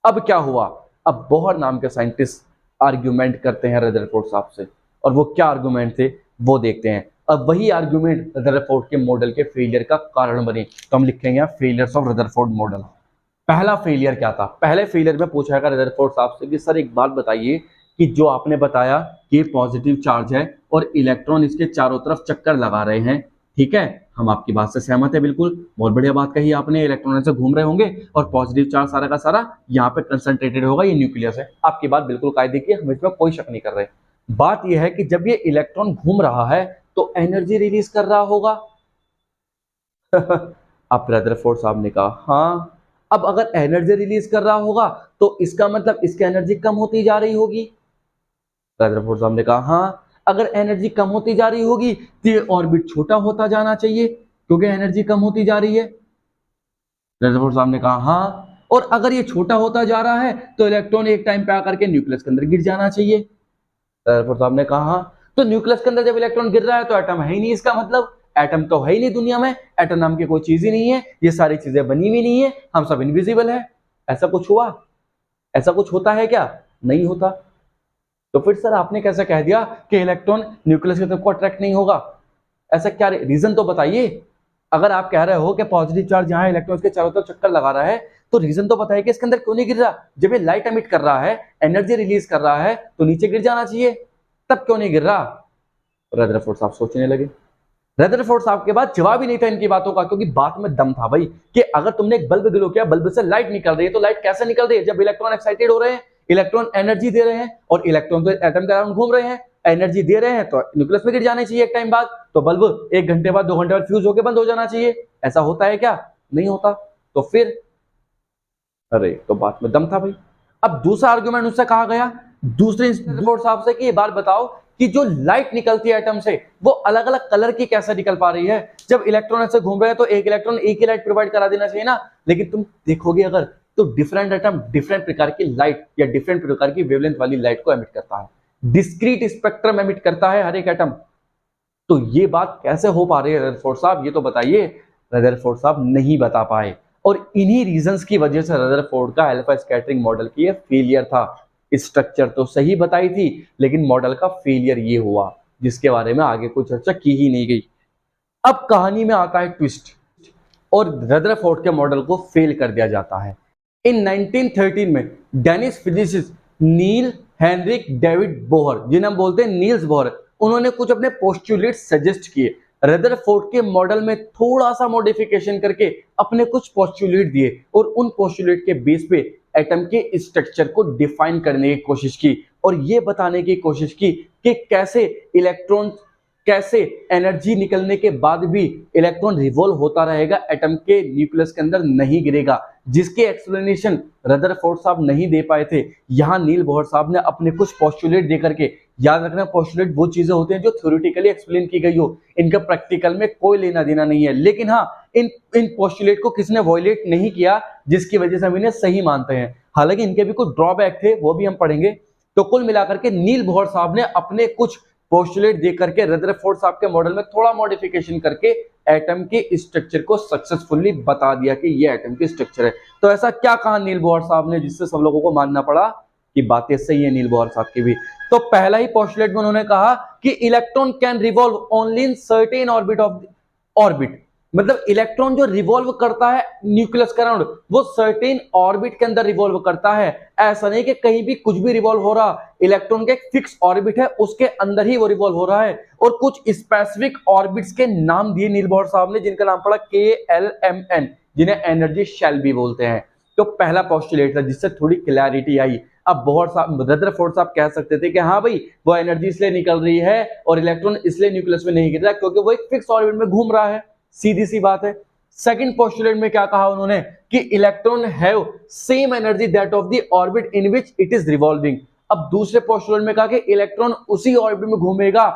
A: अब क्या हुआ, अब बोहर नाम के साइंटिस्ट आर्ग्यूमेंट करते हैं रदरफोर्ड साहब से, और वो क्या आर्ग्यूमेंट थे वो देखते हैं। अब वही आर्ग्यूमेंट रदरफोर्ड के मॉडल के फेलियर का कारण बने, तो हम लिखेंगे फेलियर्स ऑफ रदरफोर्ड मॉडल। पहला फेलियर क्या था? पहले फेलियर में पूछा गया रदरफोर्ड साहब से कि सर एक बात बताइए कि जो आपने बताया कि पॉजिटिव चार्ज है और इलेक्ट्रॉन इसके चारों तरफ चक्कर लगा रहे हैं, ठीक है, हम आपकी बात से सहमत है, बिल्कुल बहुत बढ़िया बात कही आपने, इलेक्ट्रॉन से घूम रहे होंगे और पॉजिटिव चार्ज सारा का सारा यहाँ पे कंसंट्रेटेड होगा, ये न्यूक्लियस है। आपकी बात बिल्कुल कायदे की, हम इसमें कोई शक नहीं कर रहे। बात यह है कि जब ये इलेक्ट्रॉन घूम रहा है तो एनर्जी रिलीज कर रहा होगा। अब रदरफोर्ड साहब ने कहा हाँ, अब अगर एनर्जी रिलीज कर रहा होगा तो इसका मतलब इसकी एनर्जी कम होती जा रही होगी। रदरफोर्ड साहब ने कहा हाँ, अगर एनर्जी कम होती जा रही होगी तो ये ऑर्बिट छोटा होता जाना चाहिए क्योंकि एनर्जी कम होती जा रही है। रदरफोर्ड साहब ने कहा हाँ, और अगर ये छोटा होता जा रहा है तो इलेक्ट्रॉन एक टाइम पे आकर के न्यूक्लियस के अंदर गिर जाना चाहिए। रदरफोर्ड साहब ने कहा हाँ, तो न्यूक्लियस के अंदर जब इलेक्ट्रॉन गिर रहा है तो एटम है ही नहीं, इसका मतलब एटम तो है ही नहीं दुनिया में, एटम नाम की कोई चीज ही नहीं है, ये सारी चीजें बनी हुई नहीं है, हम सब इनविजिबल है। ऐसा कुछ हुआ? ऐसा कुछ होता है क्या? नहीं होता। तो फिर सर आपने कैसे कह दिया कि इलेक्ट्रॉन न्यूक्लियस की तरफ को अट्रैक्ट नहीं होगा? ऐसा क्या रीजन तो बताइए। अगर आप कह रहे हो कि पॉजिटिव चार्ज यहाँ इलेक्ट्रॉन के चारों तरफ चक्कर लगा रहा है तो रीजन तो बताइए कि इसके अंदर क्यों नहीं गिर रहा। जब ये लाइट एमिट कर रहा है, एनर्जी रिलीज कर रहा है तो नीचे गिर जाना चाहिए, तब क्यों नहीं गिर रहा? रदरफोर्ड साहब सोचने लगे। रदरफोर्ड साहब के बाद जवाब ही नहीं था इनकी बातों का, क्योंकि बात में दम था भाई कि अगर तुमने एक बल्ब ग्लो किया, बल्ब से लाइट निकल रही है, तो लाइट कैसे निकल रही है? जब इलेक्ट्रॉन एक्साइटेड हो रहे हैं, इलेक्ट्रॉन एनर्जी दे रहे हैं और इलेक्ट्रॉन तो एटम के अराउंड घूम रहे हैं, एनर्जी दे रहे हैं तो न्यूक्लियस में गिर जाने चाहिए एक टाइम बाद, तो बल्ब 1 घंटे बाद 2 घंटे बाद फ्यूज होकर बंद हो जाना चाहिए। ऐसा होता है क्या? नहीं होता। तो फिर अरे तो बात में दम था भाई। अब दूसरा आर्गुमेंट उससे कहा गया दूसरे रदरफोर्ड साहब से कि ये बात बताओ कि जो लाइट निकलती है एटम से वो अलग अलग कलर की कैसे निकल पा रही है? जब इलेक्ट्रॉन ऐसे घूम रहे हैं तो एक इलेक्ट्रॉन एक ही लाइट प्रोवाइड करा देना चाहिए ना, लेकिन तुम देखोगे अगर तो डिफरेंट एटम डिफरेंट प्रकार की लाइट या डिफरेंट प्रकार की वेवलेंथ वाली लाइट को एमिट करता है, डिस्क्रीट स्पेक्ट्रम एमिट करता है हर एक एटम। तो ये बात कैसे हो पा रही है रदरफोर्ड साहब, ये तो बताइए। रदरफोर्ड साहब नहीं बता पाए और इन्हीं रीजंस की वजह से रदरफोर्ड का अल्फा स्कैटरिंग मॉडल की फेलियर था। स्ट्रक्चर तो सही बताई थी लेकिन मॉडल का फेलियर ये हुआ जिसके बारे में आगे कोई चर्चा की ही नहीं गई। अब कहानी में आता है ट्विस्ट और रदरफोर्ड के मॉडल को फेल कर दिया जाता है। इन 1913 में डेनिश फिजिसिस्ट नील हेनरिक डेविड बोहर, जिन्हें हम बोलते हैं नील्स बोहर, उन्होंने कुछ अपने पोस्टुलेट सजेस्ट किए। रदरफोर्ड के मॉडल में थोड़ा सा मॉडिफिकेशन करके अपने कुछ पोस्टुलेट दिए और उन पोस्टुलेट के बेस पे एटम के स्ट्रक्चर को डिफाइन करने की कोशिश की और ये बताने की कोशिश की कि कैसे इलेक्ट्रॉन, कैसे एनर्जी निकलने के बाद भी इलेक्ट्रॉन रिवॉल्व होता रहेगा, एटम के न्यूक्लियस के अंदर नहीं गिरेगा, जिसके एक्सप्लेनेशन रदरफोर्ड साहब नहीं दे पाए थे। यहाँ नील बोहर साहब ने अपने कुछ पोस्टुलेट दे करके, याद रखना पोस्टुलेट वो चीजें होती हैं जो थ्योरेटिकली एक्सप्लेन की गई हो, इनका प्रैक्टिकल में कोई लेना देना नहीं है, लेकिन हाँ इन पोस्टुलेट को किसने वॉयलेट नहीं किया जिसकी वजह से हम इन्हें सही मानते हैं। हालांकि इनके भी कुछ ड्रॉबैक थे, वो भी हम पढ़ेंगे। तो कुल मिलाकर के नील बोहर साहब ने अपने कुछ पोस्टुलेट दे करके रदरफोर्ड साहब के मॉडल में थोड़ा मॉडिफिकेशन करके एटम के स्ट्रक्चर को सक्सेसफुली बता दिया कि ये एटम की स्ट्रक्चर है। तो ऐसा क्या कहा नील बोहर साहब ने जिससे सब लोगों को मानना पड़ा कि बातें सही है नील बोहर साहब की भी? तो पहला ही पोस्टुलेट में उन्होंने कहा कि electron can revolve only in certain orbit of orbit, मतलब इलेक्ट्रॉन जो रिवॉल्व करता है न्यूक्लियस के अराउंड वो सर्टेन ऑर्बिट के अंदर रिवॉल्व करता है। ऐसा नहीं कि कहीं भी कुछ भी रिवॉल्व हो रहा, इलेक्ट्रॉन के एक फिक्स ऑर्बिट है उसके अंदर ही वो रिवॉल्व हो रहा है। और कुछ स्पेसिफिक ऑर्बिट्स के नाम दिए नील बोहर साहब ने जिनका नाम पड़ा KLMN, जिन्हें एनर्जी शेल भी बोलते हैं। तो पहला पोस्टुलेट था जिससे थोड़ी क्लैरिटी आई। अब बोहर साहब, रदरफोर्ड साहब कह सकते थे कि हाँ भाई वो एनर्जी इसलिए निकल रही है और इलेक्ट्रॉन इसलिए न्यूक्लियस में नहीं गिर रहा क्योंकि वो एक फिक्स ऑर्बिट में घूम रहा है, सीधी सी बात है। सेकंड पोस्टुलेट में क्या कहा उन्होंने कि electron have same energy that of the orbit in which it is revolving. अब दूसरे पोस्टुलेट में कहा कि इलेक्ट्रॉन उसी ऑर्बिट में घूमेगा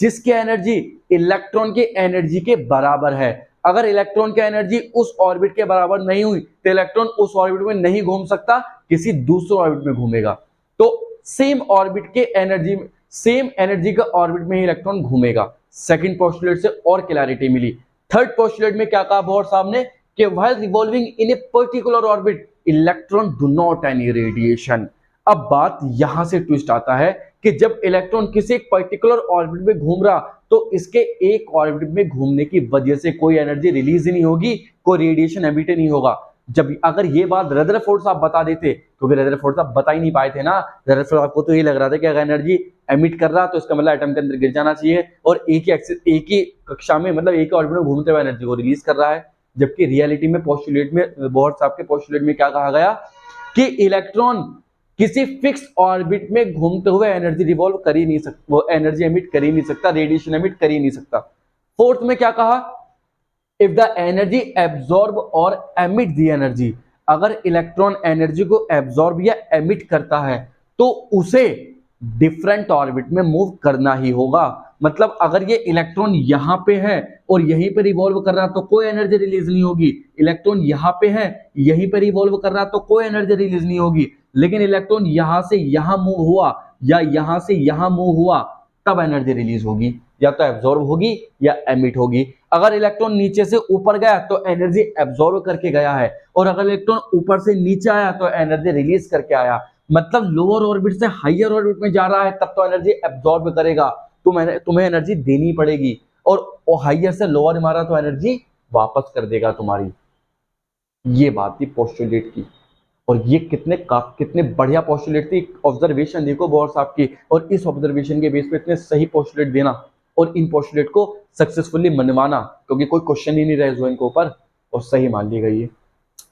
A: जिसकी एनर्जी इलेक्ट्रॉन की एनर्जी के बराबर है। अगर इलेक्ट्रॉन की एनर्जी उस ऑर्बिट के बराबर नहीं हुई तो इलेक्ट्रॉन उस ऑर्बिट में नहीं घूम सकता, किसी दूसरे ऑर्बिट में घूमेगा। तो सेम ऑर्बिट के एनर्जी, सेम एनर्जी का ऑर्बिट में ही इलेक्ट्रॉन घूमेगा। सेकंड पोस्टुलेट से और क्लैरिटी मिली। थर्ड पोस्टुलेट में क्या कहा बोर साहब ने कि while revolving in a particular orbit electron do not any radiation. अब बात यहां से ट्विस्ट आता है कि जब इलेक्ट्रॉन किसी एक पर्टिकुलर ऑर्बिट में घूम रहा तो इसके एक ऑर्बिट में घूमने की वजह से कोई एनर्जी रिलीज ही नहीं होगी, कोई रेडिएशन एमिट नहीं होगा। जब अगर ये बात रदरफोर्ड साहब बता देते, क्योंकि रदरफोर्ड साहब बता ही नहीं पाए थे ना, रदरफोर्ड साहब को तो ये लग रहा था कि अगर एनर्जी एमिट कर रहा तो इसका मतलब एटम के अंदर गिर जाना चाहिए और एक ही कक्षा में, मतलब एक ही ऑर्बिट में घूमते हुए एनर्जी को रिलीज कर रहा है। जबकि रियलिटी में पोस्टुलेट में, बोर साहब के पोस्टुलेट में क्या कहा गया कि इलेक्ट्रॉन किसी फिक्स ऑर्बिट में घूमते हुए एनर्जी रिवॉल्व कर ही नहीं सकता, वो एनर्जी एमिट कर ही नहीं सकता, रेडिएशन एमिट कर ही नहीं सकता। फोर्थ में क्या कहा, इफ द एनर्जी एब्जॉर्ब और एमिट द एनर्जी, अगर इलेक्ट्रॉन एनर्जी को एब्जॉर्ब या एमिट करता है तो उसे डिफरेंट ऑर्बिट में मूव करना ही होगा। मतलब अगर ये इलेक्ट्रॉन यहां पे है और यहीं पे रिवॉल्व कर रहा तो कोई एनर्जी रिलीज नहीं होगी, इलेक्ट्रॉन यहां पे है यहीं पे रिवॉल्व कर रहा तो कोई एनर्जी रिलीज नहीं होगी, लेकिन इलेक्ट्रॉन यहां से यहां मूव हुआ या यहां से यहां मूव हुआ तब एनर्जी रिलीज होगी, या तो एब्जॉर्ब होगी या एमिट होगी। अगर इलेक्ट्रॉन नीचे से ऊपर गया तो एनर्जी एब्जॉर्ब करके गया है, और अगर इलेक्ट्रॉन ऊपर से नीचे आया तो एनर्जी रिलीज करके आया। मतलब लोअर ऑर्बिट से हायर ऑर्बिट में जा रहा है तब तो एनर्जी एब्जॉर्ब करेगा, तुम्हें एनर्जी देनी पड़ेगी, और हायर से लोअर मारा तो एनर्जी वापस कर देगा तुम्हारी। ये बात थी पोस्टुलेट की, और ये कितने बढ़िया पोस्टुलेट थी। ऑब्जर्वेशन देखो बोर साहब की, और इस ऑब्जर्वेशन के बेस पे इतने सही पोस्टुलेट देना और इन पोस्टुलेट को सक्सेसफुली मनवाना, क्योंकि कोई क्वेश्चन ही नहीं रहे जो इनके ऊपर, और सही मान ली गई है।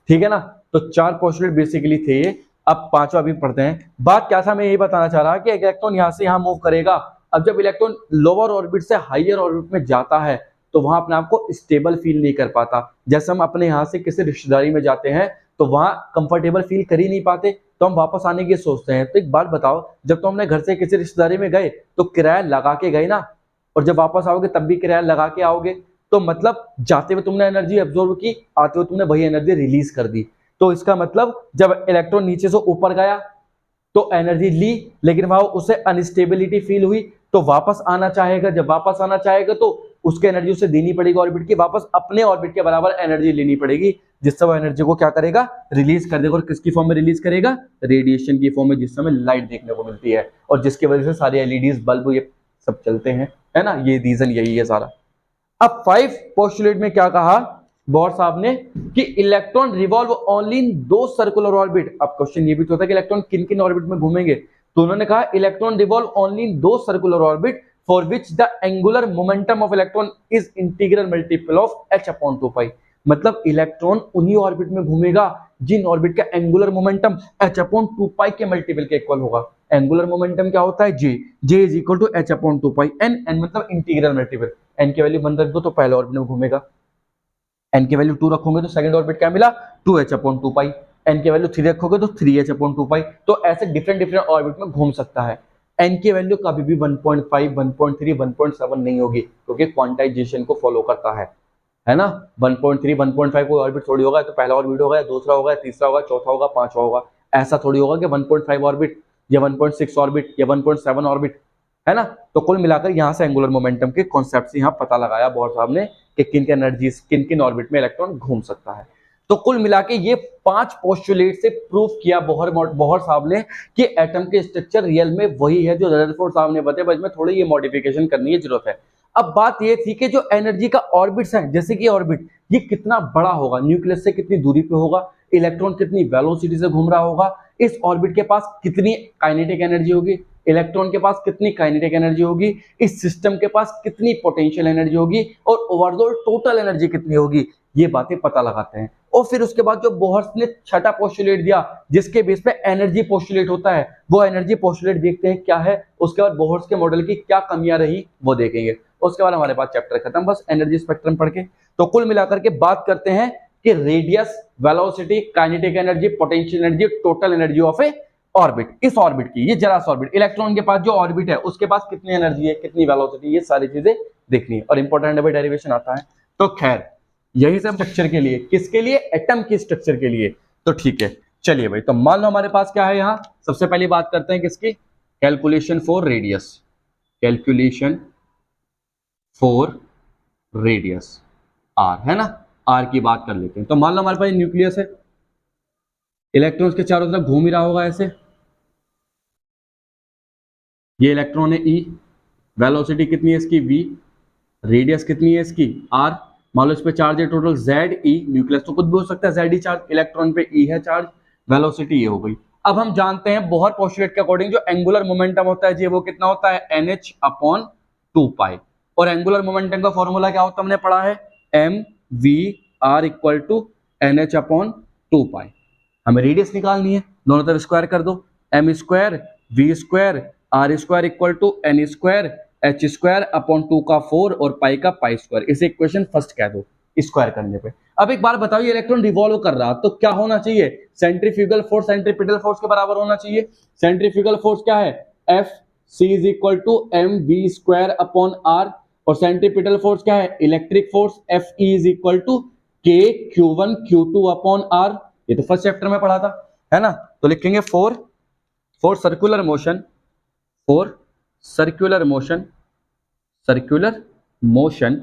A: ठीक है ना, तो 4 पोस्टुलेट बेसिकली थे ये। अब 5वां भी पढ़ते हैं। बात क्या था, मैं यही बताना चाह रहा कि इलेक्ट्रॉन यहां से यहां मूव करेगा। अब जब इलेक्ट्रॉन लोअर ऑर्बिट से हायर ऑर्बिट में जाता है तो वहां अपने आप को स्टेबल फील नहीं कर पाता। जैसे हम अपने यहाँ से किसी रिश्तेदारी में जाते हैं तो वहां कंफर्टेबल फील कर ही नहीं पाते, तो हम वापस आने की सोचते हैं। तो एक बात बताओ, जब तुम अपने घर से किसी रिश्तेदारी में गए तो किराया लगा के गए ना, और जब वापस आओगे तब भी किराया लगा के आओगे, तो मतलब जाते हुए तुमने एनर्जी एब्जॉर्ब की, आते हुए तुमने वही एनर्जी रिलीज कर दी। तो इसका मतलब जब इलेक्ट्रॉन नीचे से ऊपर गया तो एनर्जी ली, लेकिन वहां उसे अनस्टेबिलिटी फील हुई तो वापस आना चाहेगा। जब वापस आना चाहेगा तो उसकी एनर्जी उसे देनी पड़ेगी ऑर्बिट की, वापस अपने ऑर्बिट के बराबर एनर्जी लेनी पड़ेगी, जिससे वो एनर्जी को क्या करेगा, रिलीज कर देगा। और किसकी फॉर्म में रिलीज करेगा, रेडिएशन की फॉर्म में, जिससे हमें लाइट देखने को मिलती है और जिसकी वजह से सारे एलईडीज बल्ब ये सब चलते हैं, है ना। ये रीजन यही है सारा। अब 5 पोस्टुलेट में क्या कहा बोर साहब ने कि electron revolve only in 2 circular orbit. अब क्वेश्चन ये भी तो होता है कि इलेक्ट्रॉन किन किन ऑर्बिट में घूमेंगे, तो उन्होंने कहा electron revolve only in 2 circular orbit for which the angular momentum of electron is integral multiple of h/2π। मतलब इलेक्ट्रॉन उन्हीं ऑर्बिट में घूमेगा जिन ऑर्बिट का एंगुलर मोमेंटम h/2π के मल्टीपल के इक्वल होगा। एंगुलर मोमेंटम क्या होता है, j is equal to h/2π। n मतलब इंटीग्रल मल्टीपल, n की वैल्यू 1 रख दो तो पहले ऑर्बिट में घूमेगा, n की वैल्यू 2 रखोगे तो सेकंड ऑर्बिट क्या मिला, 2h/2π। n की वैल्यू 3 रखोगे तो 3h/2π। तो ऐसे डिफरेंट ऑर्बिट में घूम सकता है। n की वैल्यू कभी भी 1.5, 1.3, 1.7 नहीं होगी, क्योंकि क्वांटाइजेशन को फॉलो करता है ना। 1.3, 1.5 कोई ऑर्बिट थोड़ी होगा, तो पहला ऑर्बिट होगा, दूसरा होगा, तीसरा होगा, चौथा होगा, पांचवा होगा। ऐसा थोड़ी होगा कि 1.5 ऑर्बिट या 1.6 ऑर्बिट या 1.7 ऑर्बिट, है ना। तो कुल मिलाकर यहाँ से एंगुलर मोमेंटम के कॉन्सेप्ट से यहाँ पता लगाया बोर साहब ने कि किन किन एनर्जी किन किन ऑर्बिट में इलेक्ट्रॉन घूम सकता है। तो कुल मिला के ये 5 पोस्टुलेट से प्रूफ किया बोहर साहब ने कि एटम के स्ट्रक्चर रियल में वही है जो रदरफोर्ड साहब ने बताया, बस में थोड़ी ये मॉडिफिकेशन करनी है, जरूरत है। अब बात ये थी कि जो एनर्जी का ऑर्बिट्स है, जैसे कि ऑर्बिट ये कितना बड़ा होगा, न्यूक्लियस से कितनी दूरी पे होगा, इलेक्ट्रॉन कितनी वेलोसिटी से घूम रहा होगा, इस ऑर्बिट के पास कितनी काइनेटिक एनर्जी होगी, इलेक्ट्रॉन के पास कितनी काइनेटिक एनर्जी होगी, इस सिस्टम के पास कितनी पोटेंशियल एनर्जी होगी, और ओवरऑल टोटल एनर्जी कितनी होगी, ये बातें पता लगाते हैं। और फिर उसके बाद जो बोहर्स ने छठा पोस्टुलेट दिया, जिसके बेस पे एनर्जी पोस्टुलेट होता है, वो एनर्जी पोस्टुलेट देखते हैं क्या है। उसके बाद बोहर्स के मॉडल की क्या कमियां रही वो देखेंगे। उसके बाद हमारे पास चैप्टर खत्म, बस एनर्जी स्पेक्ट्रम पढ़ के। तो कुल मिलाकर के बात करते हैं कि radius, velocity, kinetic energy, potential energy, total energy of A orbit. इस ऑर्बिट की, ये जरा सा ऑर्बिट, इलेक्ट्रॉन के पास जो ऑर्बिट है उसके पास कितनी एनर्जी है, कितनी वेलोसिटी, ये सारी चीजें देखनी है। और इंपॉर्टेंट अभी डेरिवेशन आता है। तो खैर यही सब स्ट्रक्चर के लिए, किसके लिए? एटम की स्ट्रक्चर के लिए। तो ठीक है, चलिए भाई, तो मान लो हमारे पास क्या है यहाँ, सबसे पहले बात करते हैं किसकी, calculation for radius, calculation for radius r, है ना, आर की बात कर लेते हैं। तो मान लो हमारे पास न्यूक्लियस है, इलेक्ट्रॉन के चारों तरफ घूम ही रहा होगा ऐसे, ये इलेक्ट्रॉन है ई, वेलोसिटी कितनी है इसकी v, रेडियस कितनी है इसकी r, मान लो इस पे चार्ज है टोटल z e, न्यूक्लियस तो कुछ भी हो सकता है, z e चार्ज, इलेक्ट्रॉन पे e है चार्ज, वेलोसिटी ये हो गई। अब हम जानते हैं बोहर पोस्टुलेट के अकॉर्डिंग जो एंगुलर मोमेंटम होता है जी, वो कितना होता है nh अपॉन 2 पाई, और एंगुलर मोमेंटम का फॉर्मूला क्या होता है हमने पढ़ा है m v r equal to nh upon 2 pi. हमें रेडियस निकालनी है, दोनों तरफ स्क्वायर कर दो, m square v square r square equal to n square h square upon 2 का 4 और पाई का पाई स्क्वायर, इसे इक्वेशन फर्स्ट कह दो स्क्वायर करने पे। अब एक बार बताओ, ये इलेक्ट्रॉन रिवॉल्व कर रहा तो क्या होना चाहिए, सेंट्रीफ्यूगल फोर्स सेंट्रीपिटल फोर्स के बराबर होना चाहिए। सेंट्रीफ्यूगल फोर्स क्या है, f c is equal to m we square upon r, और सेंट्रीपिटल फोर्स क्या है, electric force f e is equal to k Q1 Q2 upon are, ये तो फर्स्ट चैप्टर में पढ़ा था, है ना। तो लिखेंगे for circular motion, for circular motion, circular motion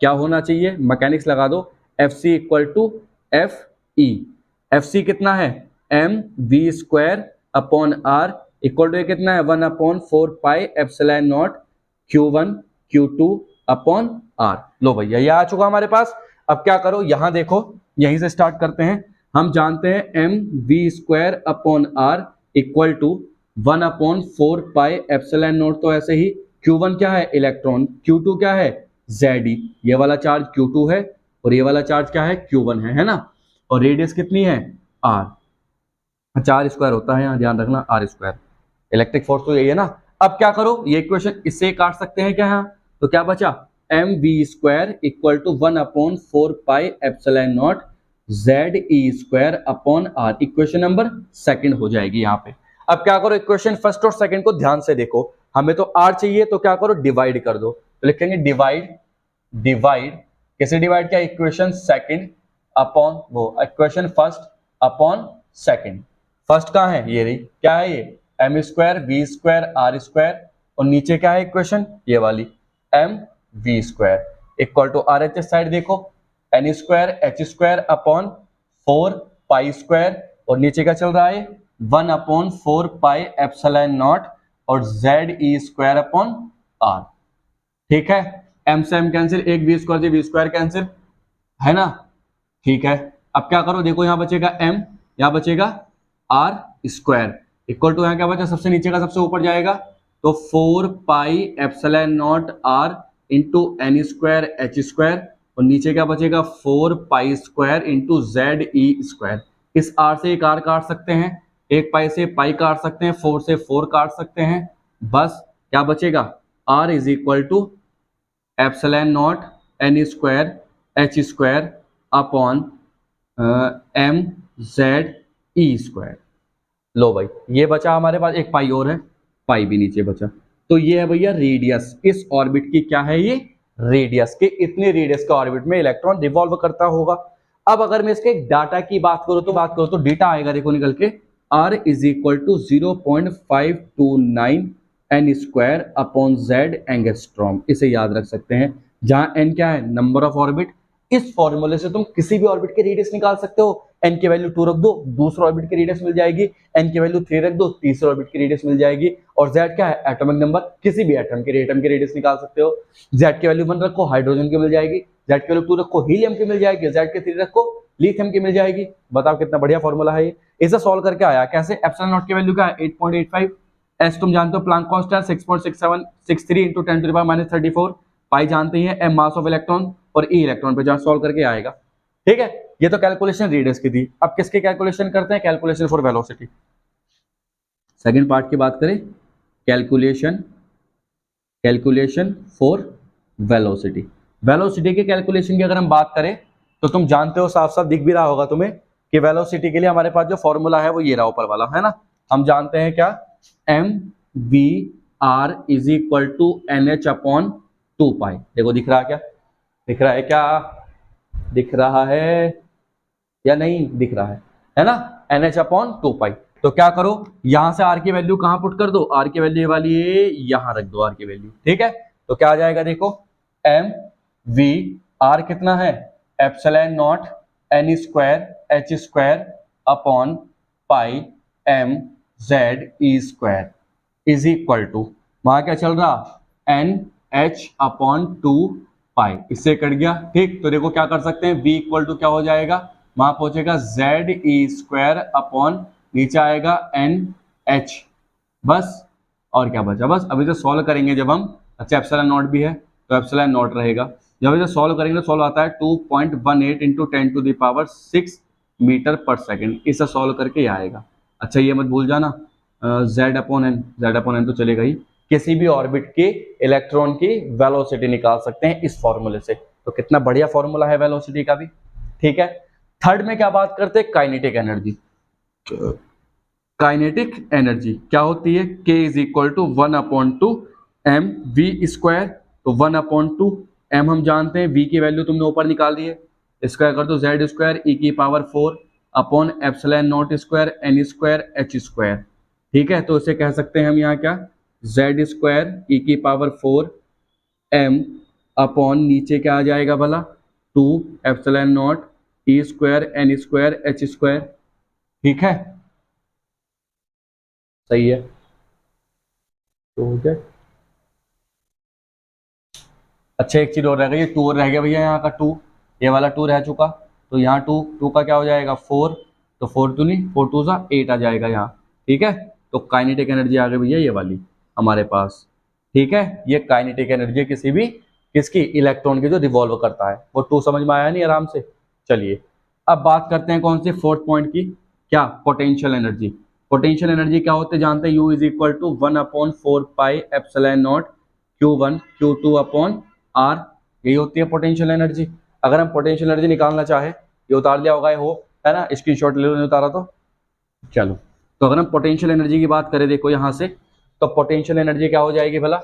A: क्या होना चाहिए, मैकेनिक्स लगा दो, F C equal to F E, F C कितना है M we square upon R equal to कितना है 1 upon 4 pi epsilon not Q1 Q2 upon R. लो भैया ये आ चुका हमारे पास। अब क्या करो, यहां देखो, यहीं से स्टार्ट करते हैं। हम जानते हैं M we square upon R equal to 1 upon 4 pi epsilon naught, तो ऐसे ही Q1 क्या है इलेक्ट्रॉन, Q2 क्या है Ze, ये वाला चार्ज Q2 है और ये वाला चार्ज क्या है Q1 है ना, और रेडियस कितनी है R, 4 स्क्वायर होता है यहाँ ध्यान रखना, R स्क्वायर, इलेक्ट्रिक फोर्स तो यही है ना। अब क्या करो, ये इक्वेशन इससे काट सकते हैं क्या यहाँ, तो क्या बचा M we square equal to 1 upon 4 pi epsilon naught Ze square upon R, equation number second हो जाएगी यहाँ पे। अब क्या करो, इक्वेशन फर्स्ट और सेकंड को ध्यान से देखो, हमें तो R चाहिए तो क्या करो डिवाइड कर दो, तो लिखेंगे डिवाइड कैसे डिवाइड किया, इक्वेशन सेकंड अपॉन वो equation first upon second. First कहाँ है, ये रही, क्या है ये M square V square R square, और नीचे क्या है इक्वेशन ये वाली M we square equal to R H S side देखो N square H square upon 4 pi square, और नीचे क्या चल रहा है 1 अपॉन 4 पाई एप्सिलॉन नॉट और Z E square upon R. ठीक है, एम से एम कैंसिल, एक वी स्क्वायर से वी स्क्वायर कैंसिल, है ना। ठीक है, अब क्या करो, देखो यहां बचेगा एम, यहां बचेगा आर स्क्वायर इक्वल टू, यहां क्या बचा, सबसे नीचे का सबसे ऊपर जाएगा, तो 4 pi epsilon naught R into N square H square, और नीचे क्या बचेगा 4 pi square into Z E square. इस आर से एक आर काट सकते हैं, एक पाई से पाई काट सकते हैं, 4 से 4 काट सकते हैं, बस क्या बचेगा R is equal to epsilon not N square H square upon M Z E square. लो भाई ये बचा हमारे पास, एक पाई और है, पाई भी नीचे बचा, तो ये है भैया रेडियस, इस ऑर्बिट की क्या है ये रेडियस, के इतने रेडियस का ऑर्बिट में इलेक्ट्रॉन रिवॉल्व करता होगा। अब अगर मैं इसके डाटा की बात करूं तो डेटा आएगा देखो निकल के, R is equal to 0.529 N square upon Z angstrom, इसे याद रख सकते हैं, जहां n क्या है नंबर ऑफ ऑर्बिट। इस फॉर्मूले से तुम किसी भी ऑर्बिट के रेडियस निकाल सकते हो, n की वैल्यू 2 रख दो, दूसरे ऑर्बिट की रेडियस मिल जाएगी, n की वैल्यू 3 रख दो, तीसरे ऑर्बिट की रेडियस मिल जाएगी, और z क्या है एटॉमिक नंबर, किसी भी एटम की रेडियस निकाल सकते हो। z की वैल्यू 1 रखो हाइड्रोजन की मिल जाएगी, z की वैल्यू 2 रखो हीलियम की मिल जाएगी, z की 3 रखो लिथियम की मिल जाएगी। बताओ कितना बढ़िया फॉर्मूला है ये। इसे सॉल्व करके आया कैसे, एप्सिलॉन नॉट की वैल्यू क्या है 8.85, एस तुम जानते हो Planck constant 6.6763 into 10 to the power -34, pi जानते हैं, एम मास ऑफ इलेक्ट्रॉन और ई इलेक्ट्रॉन पे जहां सॉल्व करके आएगा। ठीक है, ये तो कैलकुलेशन रेडियस की थी। अब किसके कैलकुलेशन करते हैं, calculation for velocity. Second part की बात करें, कैलकुलेशन फॉर वेलोसिटी। वेलोसिटी के कैलकुलेशन की अगर हम बात करें तो तुम जानते हो, साफ साफ दिख भी रहा होगा तुम्हें कि वेलोसिटी के लिए हमारे पास जो फॉर्मूला है वो ये रहा ऊपर वाला, है ना। हम जानते हैं क्या, M V R is equal to N H upon 2 pi. देखो दिख रहा है क्या, दिख रहा है क्या, दिख रहा है या नहीं दिख रहा है ना, NH/2 पाई। तो क्या करो, यहां से आर की वैल्यू कहां पुट कर दो, आर की वैल्यू वाली यहां रख दो आर की वैल्यू, ठीक है। तो क्या आ जाएगा देखो, एम वी आर कितना है, epsilon not N square H square upon pi M Z E square is equal to, वहां क्या चल रहा, NH/2 पाई, इससे कट गया, ठीक। तो देखो क्या कर सकते हैं, v इक्वल टू क्या हो जाएगा, वहां पहुंचेगा जेड ई स्क्वायर अपॉन नीचे आएगा NH, बस। और क्या बचा, बस। अभी तो सॉल्व करेंगे जब हम, अच्छा एप्सिलॉन नॉट भी है तो एप्सिलॉन नॉट रहेगा, जब इसे सॉल्व करेंगे तो सॉल्व आता है 2.18 इंटू 10⁶ मीटर पर सेकेंड, इसे सॉल्व करके ये आएगा। अच्छा ये मत भूल जाना, Z/n तो चलेगा ही, किसी भी ऑर्बिट की इलेक्ट्रॉन की वेलोसिटी निकाल सकते हैं इस फॉर्मूले से, तो कितना बढ़िया फॉर्मूला है वेलोसिटी का भी, ठीक है। थर्ड में क्या बात करते हैं, काइनेटिक एनर्जी। काइनेटिक एनर्जी क्या होती है, K is equal to 1/2 mv², तो 1/2 m हम जानते हैं, v की वैल्यू तुमने ऊपर निकाल दी है, स्क्वायर कर दो Z² e⁴ upon epsilon nought square n²h², ठीक है। तो इसे कह सकते हैं हम यहाँ क्या, Z² e⁴ m अपॉन नीचे क्या आ जाएगा भला, 2 एप्सिलॉन नॉट e² n²h², ठीक है, सही है। तो हो गया। अच्छा एक चीज और रह गई, ये 2 और रह गया भैया, यहाँ का 2, ये वाला 2 रह चुका, तो यहाँ 2 का क्या हो जाएगा 4, तो 4 2 नहीं 4 2 8 आ जाएगा यहाँ, ठीक है। तो काइनेटिक एनर्जी आ गई भैया ये वाली हमारे पास, ठीक है। ये काइनेटिक एनर्जी किसी भी किसकी, इलेक्ट्रॉन की जो रिवॉल्व करता है, वो 2 समझ में आया नहीं आराम से। चलिए अब बात करते हैं कौन सी, फोर्थ पॉइंट की, क्या, पोटेंशियल एनर्जी। पोटेंशियल एनर्जी क्या होते हैं जानते हैं, U is equal to 1/4 pi epsilon not Q1 Q2 upon R, यही होती है पोटेंशियल एनर्जी। अगर हम पोटेंशियल एनर्जी निकालना चाहे, ये उतार लिया होगा, ये हो है ना, स्क्रीनशॉट ले लो, नहीं उतारा तो चलो। तो अगर हम पोटेंशियल एनर्जी की बात करें देखो यहाँ से, तो पोटेंशियल एनर्जी क्या हो जाएगी भला,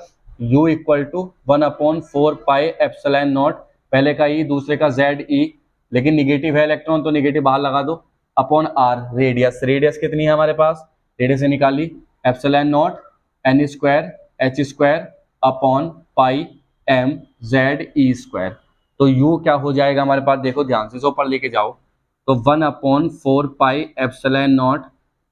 A: U equal to 1/4 pi epsilon naught, पहले का E दूसरे का ZE, लेकिन निगेटिव है इलेक्ट्रॉन तो निगेटिव बाहर लगा दो, अपॉन R रेडियस, रेडियस कितनी है हमारे पास, रेडियस से निकाली epsilon not n² h² upon pi m ZE², तो U क्या हो जाएगा हमारे पास, देखो ध्यान से ऊपर लेके जाओ, तो 1/4 pi epsilon not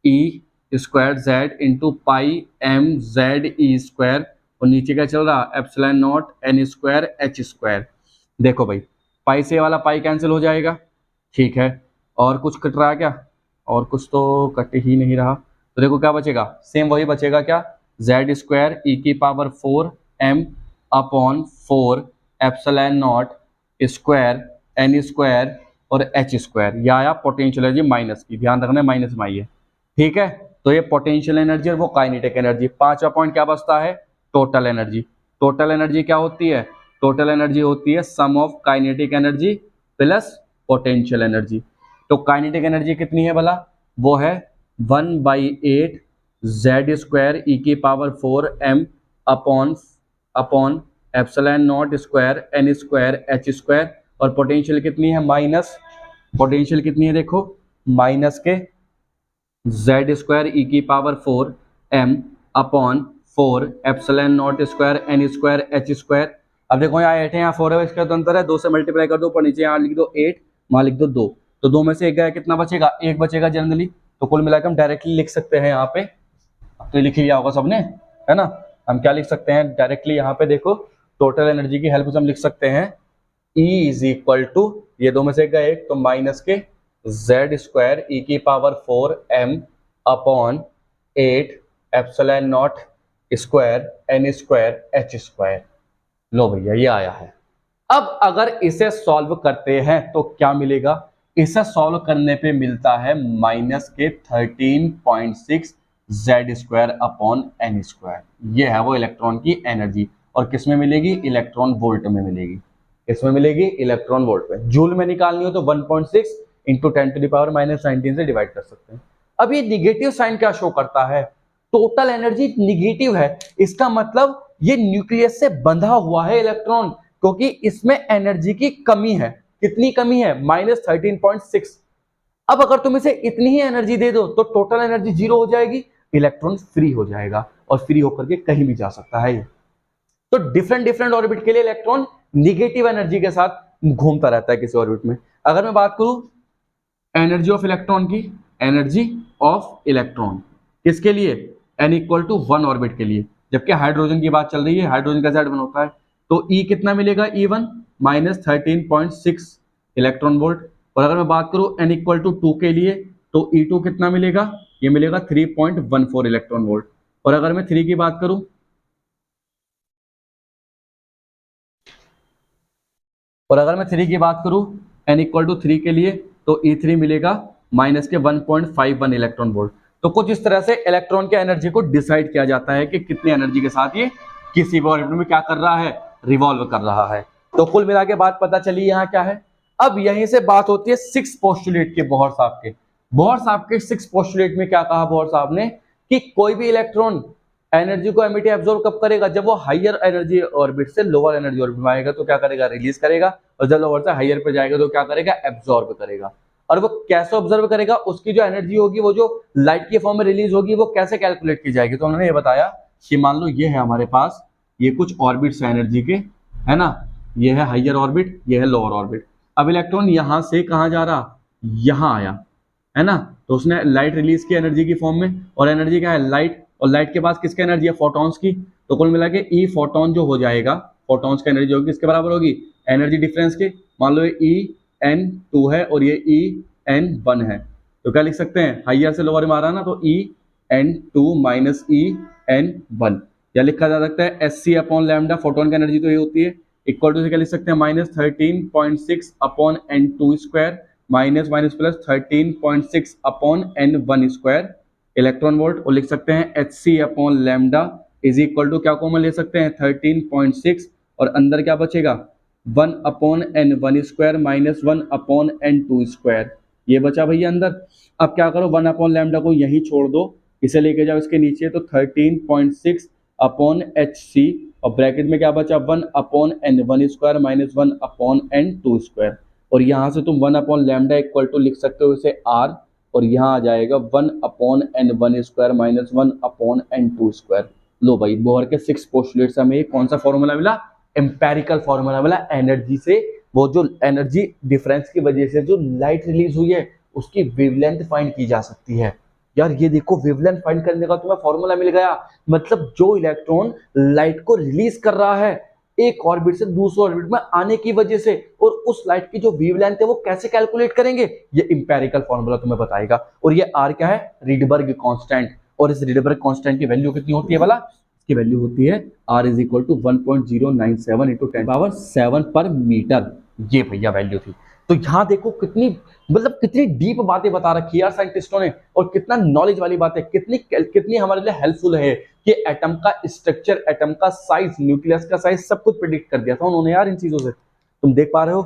A: E² Z into pi m ZE², और नीचे क्या चल रहा, एप्सिलॉन नॉट n² h²। देखो भाई पाई से वाला पाई कैंसिल हो जाएगा, ठीक है, और कुछ कट रहा है क्या, और कुछ तो कट ही नहीं रहा, तो देखो क्या बचेगा, सेम वही बचेगा क्या, Z² e⁴ m upon 4 epsilon nought square n² और h², या आया पोटेंशियल एनर्जी माइनस की, ध्यान रखना माइनस में आई है, ठीक है। तो ये पोटेंशियल एनर्जी और वो काइनेटिक एनर्जी। पांचवा पॉइंट क्या बचता है, टोटल एनर्जी। टोटल एनर्जी क्या होती है, टोटल एनर्जी होती है sum of kinetic energy plus potential energy. तो काइनेटिक एनर्जी कितनी है भला, वो है 1/8 Z² e⁴ m upon epsilon nought square n² h², और पोटेंशियल कितनी है माइनस, पोटेंशियल कितनी है देखो, माइनस के Z² e⁴ m upon 4 epsilon nought square n² h²। अब देखो यहाँ 8 है, यहाँ 4 है, इसका तो अंतर है, 2 से मल्टीप्लाई कर दो, ऊपर नीचे यहाँ लिख दो 8, वहां लिख दो 2, तो 2 में से 1 गया, कितना बचेगा, 1 बचेगा जनरली, तो कुल मिलाकर हम डायरेक्टली लिख सकते हैं यहाँ पे, अब तो लिख लिया होगा सबने, है ना। हम क्या लिख सकते हैं डायरेक्टली यहाँ पे, देखो टोटल एनर्जी की हेल्प से हम लिख सकते हैं E इज इक्वल टू, ये 2 में से 1 गया 1, तो माइनस के Z² e⁴ m upon 8 epsilon nought square n² h²। लो भैया ये आया है। अब अगर इसे सॉल्व करते हैं तो क्या मिलेगा, इसे सॉल्व करने पे मिलता है माइनस के 13.6 Z² अपॉन n²। ये है वो इलेक्ट्रॉन की एनर्जी, और किस में मिलेगी, इलेक्ट्रॉन वोल्ट में मिलेगी, इसमें मिलेगी इलेक्ट्रॉन वोल्ट में। जूल में निकालनी हो तो 1.6 इंटू 10⁻⁻19 से डिवाइड कर सकते हैं। अब ये निगेटिव साइन क्या शो करता है, टोटल एनर्जी निगेटिव है, इसका मतलब ये न्यूक्लियस से बंधा हुआ है इलेक्ट्रॉन, क्योंकि इसमें एनर्जी की कमी है। कितनी कमी है, -13.6। अब अगर तुम इसे इतनी ही एनर्जी दे दो तो टोटल एनर्जी 0 हो जाएगी, इलेक्ट्रॉन फ्री हो जाएगा और फ्री होकर के कहीं भी जा सकता है। तो डिफरेंट डिफरेंट ऑर्बिट के लिए इलेक्ट्रॉन निगेटिव एनर्जी के साथ घूमता रहता है किसी ऑर्बिट में। अगर मैं बात करूं एनर्जी ऑफ इलेक्ट्रॉन की, एनर्जी ऑफ इलेक्ट्रॉन किसके लिए, n=1 ऑर्बिट के लिए, जबकि हाइड्रोजन की बात चल रही है, हाइड्रोजन का Z1 होता है, तो E कितना मिलेगा, E1 -13.6 इलेक्ट्रॉन वोल्ट। और अगर मैं बात करूं n=2 के लिए तो E2 कितना मिलेगा, ये मिलेगा 3.14 इलेक्ट्रॉन वोल्ट। और अगर मैं 3 की बात करूं, n=3 के लिए तो E3 मिलेगा -1.51 इलेक्ट्रॉन वोल्ट। तो कुछ इस तरह से इलेक्ट्रॉन के एनर्जी को डिसाइड किया जाता है कि कितनी एनर्जी के साथ ये किसी भी ऑर्बिट में क्या कर रहा है, रिवॉल्व कर रहा है। तो कुल मिला के बात पता चली यहाँ क्या है। अब यहीं से बात होती है 6 पोस्टुलेट के, बोहर साहब के। बोहर साहब के 6 पोस्टुलेट में क्या कहा बोहर साहब ने कि कोई भी इलेक्ट्रॉन एनर्जी को एमिट एब्जॉर्ब कब करेगा, जब वो हायर एनर्जी ऑर्बिट से लोअर एनर्जी ऑर्बिट में आएगा तो क्या करेगा, रिलीज करेगा, और जब लोअर से हायर पे जाएगा तो क्या करेगा, एब्जॉर्ब करेगा। और वो कैसे ऑब्जर्व करेगा, उसकी जो एनर्जी होगी वो जो लाइट के फॉर्म में रिलीज होगी वो कैसे कैलकुलेट की जाएगी। तो उन्होंने ये बताया कि मान लो ये है हमारे पास, ये कुछ ऑर्बिट्स है एनर्जी के, है ना, ये है हायर ऑर्बिट, ये है लोअर ऑर्बिट। अब इलेक्ट्रॉन यहां से कहां जा रहा, यहां आया, है ना, तो उसने लाइट रिलीज की एनर्जी की फॉर्म में, और एनर्जी क्या है, लाइट, और लाइट के पास किसकी एनर्जी है, फोटॉन्स की। तो कुल मिला के ई फोटॉन जो हो जाएगा, फोटॉन्स की एनर्जी होगी किसके बराबर होगी, एनर्जी डिफरेंस के। मान लो ये En2 है और ये En1 है, तो क्या लिख सकते हैं, हाइयर से लोअर में आ रहा है ना, तो En2 माइनस En1, या लिखा जा सकता है Sc/λ, फोटोन की एनर्जी तो ये होती है, इक्वल टू से क्या लिख सकते हैं, -13.6 upon N2 square minus plus 13.6 upon N1 square electron volt. और लिख सकते हैं Hc/λ इज इक्वल टू क्या कॉमन ले सकते हैं, 13.6, और अंदर क्या बचेगा, 1 upon N1 square minus 1 upon N2 square, ये बचा भैया अंदर। अब क्या करो, 1 अपॉन लैम्डा को यहीं छोड़ दो, इसे लेके जाओ इसके नीचे, तो 13.6 अपॉन Hc, और ब्रैकेट में क्या बचा, 1 upon N1 square minus 1 upon N2 square. और यहाँ से तुम 1 अपॉन लैम्डा इक्वल टू लिख सकते हो इसे R, और यहाँ आ जाएगा 1 upon N1 square minus 1 upon N2 square. लो भाई, बोहर के 6 पोस्टुलेट से हमें कौन सा फॉर्मूला मिला, एम्पेरिकल फॉर्मूला मिला एनर्जी से। वो जो एनर्जी डिफरेंस की वजह से जो लाइट रिलीज हुई है उसकी वेवलेंथ फाइंड की जा सकती है। यार ये देखो, वेवलेंथ फाइंड करने का तुम्हें फॉर्मूला मिल गया। मतलब जो इलेक्ट्रॉन लाइट को रिलीज कर रहा है एक ऑर्बिट से दूसरे ऑर्बिट में आने की वजह से, और उस लाइट की जो वेवलेंथ है वो कैसे कैलकुलेट करेंगे, ये इंपेरिकल फॉर्मूला तुम्हें बताएगा। और ये आर क्या है, रिडबर्ग कांस्टेंट। और इस रिडबर्ग कांस्टेंट की वैल्यू कितनी होती है वाला, इसकी वैल्यू होती है R is equal to 1.097 into 10⁷ पर मीटर। ये भैया वैल्यू थी। तो यहाँ देखो कितनी, मतलब कितनी डीप बातें बता रखी है यार साइंटिस्टों ने, और कितना नॉलेज वाली बात है, कितनी हमारे लिए हेल्पफुल है कि एटम का स्ट्रक्चर, एटम का साइज, न्यूक्लियस का साइज सब कुछ प्रेडिक्ट कर दिया था उन्होंने यार इन चीजों से। तुम देख पा रहे हो,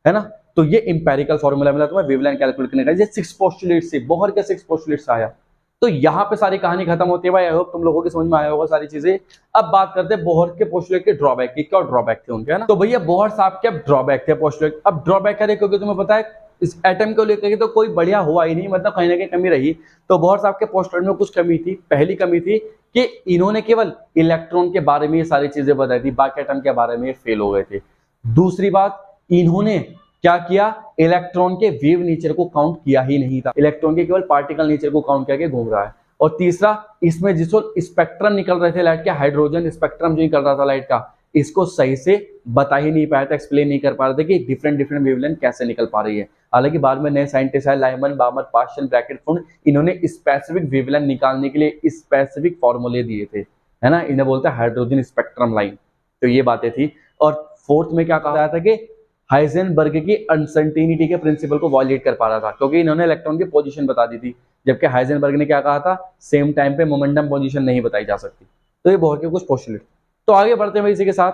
A: है ना। तो ये इंपेरिकल फॉर्मूला मिला तुम्हें वेवलेंथ कैलकुलेट करने का, ये 6 पोस्टुलेट से, बोहर के 6 पोस्टुलेट से आया। तो यहाँ पे सारी कहानी खत्म होती है भाई। आई होप तुम लोगों की समझ में आया होगा सारी चीजें। अब बात करते हैं बोहर के पोस्टुलेट के ड्रॉबैक की, क्या ड्रॉबैक थे उनके, है ना। तो भैया बोहर साहब के ड्रॉबैक थे पोस्टुलेट। अब ड्रॉबैक है क्योंकि तुम्हें पता है इस एटम को लेकर के तो कोई बढ़िया हुआ ही नहीं, मतलब कहीं ना कहीं कमी रही। तो बोहर साहब के पोस्टुलेट में कुछ कमी थी। पहली कमी थी कि इन्होंने केवल इलेक्ट्रॉन के बारे में ये सारी चीजें बताई थी, बाकी एटम के बारे में फेल हो गए थे। दूसरी बात, इन्होंने क्या किया, इलेक्ट्रॉन के वेव नेचर को काउंट किया ही नहीं था, इलेक्ट्रॉन के केवल पार्टिकल नेचर को काउंट करके घूम रहा है। और तीसरा, इसमें जिसको स्पेक्ट्रम निकल रहे थे लाइट के, हाइड्रोजन स्पेक्ट्रम जो निकल रहा था लाइट का, इसको सही से बता ही नहीं पाया था, एक्सप्लेन नहीं कर पा रहे थे कि डिफरेंट वेवलेंथ कैसे निकल पा रही है। हालांकि बाद में नए साइंटिस्ट आए, लाइमन, बामर, पास्टन, ब्रैकेट, फुंड, इन्होंने स्पेसिफिक वेवलेंथ निकालने के लिए स्पेसिफिक फॉर्मूले दिए थे, है ना। इन्हें बोलते हैं हाइड्रोजन स्पेक्ट्रम लाइन। तो ये बातें थी। और फोर्थ में क्या कहा जाता था कि हाइजेनबर्ग की अनसर्टेनिटी के प्रिंसिपल को वायलेट कर पा रहा था, क्योंकि इन्होंने इलेक्ट्रॉन की पोजीशन बता दी थी, जबकि हाइजेनबर्ग ने क्या कहा था, सेम टाइम पे मोमेंटम पोजीशन नहीं बताई जा सकती। तो ये बोहर के कुछ पोस्टुलेट। तो आगे बढ़ते हैं इसी के साथ।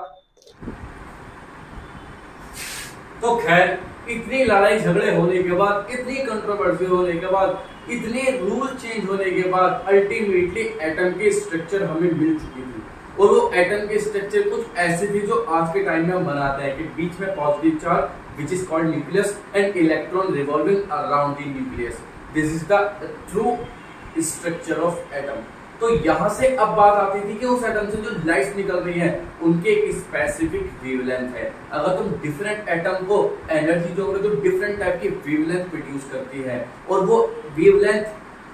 B: तो खैर, इतनी लड़ाई झगड़े होने के बाद, इतनी कंट्रोवर्सी होने के बाद, इतने रूल चेंज होने के बाद अल्टीमेटली एटम की स्ट्रक्चर हमें मिल चुकी थी। और वो एटम के स्ट्रक्चर कुछ ऐसे थे जो आज के टाइम में हम बनाते हैं कि बीच में positive charge, which is called nucleus, and electron revolving around the nucleus. This is the true structure of atom. तो यहाँ से अब बात आती थी कि उस एटम से जो लाइट्स निकल रही है उनके एक स्पेसिफिक वेवलेंथ है। अगर तुम डिफरेंट एटम को एनर्जी दोगे तो डिफरेंट टाइप की वेवलेंथ प्रोड्यूस करती है, और वो वेवलेंथ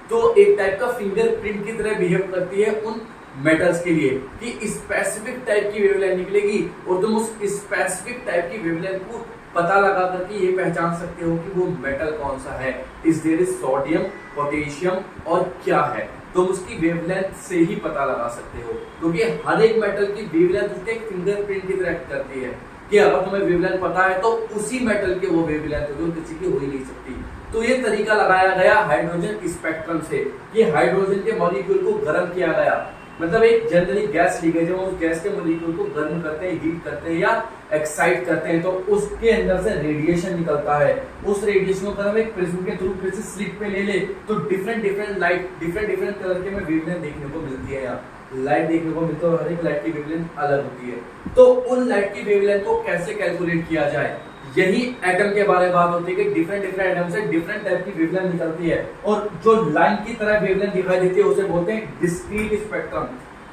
B: तो एक टाइप का फिंगरप्रिंट की तरह बिहेव करती है उन मेटल्स के लिए कि स्पेसिफिक टाइप की वेवलेंथ निकलेगी, और तुम उस स्पेसिफिक टाइप की वेवलेंथ को पता लगा करके ये पहचान सकते हो कि वो मेटल कौन सा है। Is there is sodium, potassium और क्या है, तुम उसकी वेवलेंथ से ही पता लगा सकते हो, क्योंकि हर एक मेटल की वेवलेंथ उसके एक फिंगरप्रिंट की तरह करती है कि अगर तुम्हें वेवलेंथ पता है तो उसी मेटल के वो वेवलेंथ होगी, किसी की हो ही नहीं सकती। तो ये तरीका लगाया गया हाइड्रोजन स्पेक्ट्रम से, ये हाइड्रोजन के मॉलिक्यूल को गर्म किया गया, मतलब एक जनरली गैस ली गई, जब उस गैस के मॉलिक्यूल को गर्म करते हैं, हीट करते हैं या एक्साइट करते हैं तो उसके अंदर से रेडिएशन निकलता है। उस रेडिएशन को अगर हम एक प्रिज्म के थ्रू फिर से स्लिट पे ले ले तो डिफरेंट लाइट डिफरेंट कलर के में वेवलेंथ देखने को मिलती है। यहाँ लाइट देखने को मिलती है और हर एक लाइट की वेवलेंथ अलग होती है। तो उन लाइट की वेवलेंथ को कैसे कैलकुलेट किया जाए, यही एटम के बारे में बात होती है कि डिफरेंट एटम से डिफरेंट टाइप की वेवलेंथ निकलती है, और जो लाइन की तरह वेवलेंथ दिखाई देती है उसे बोलते हैं डिस्क्रीट स्पेक्ट्रम।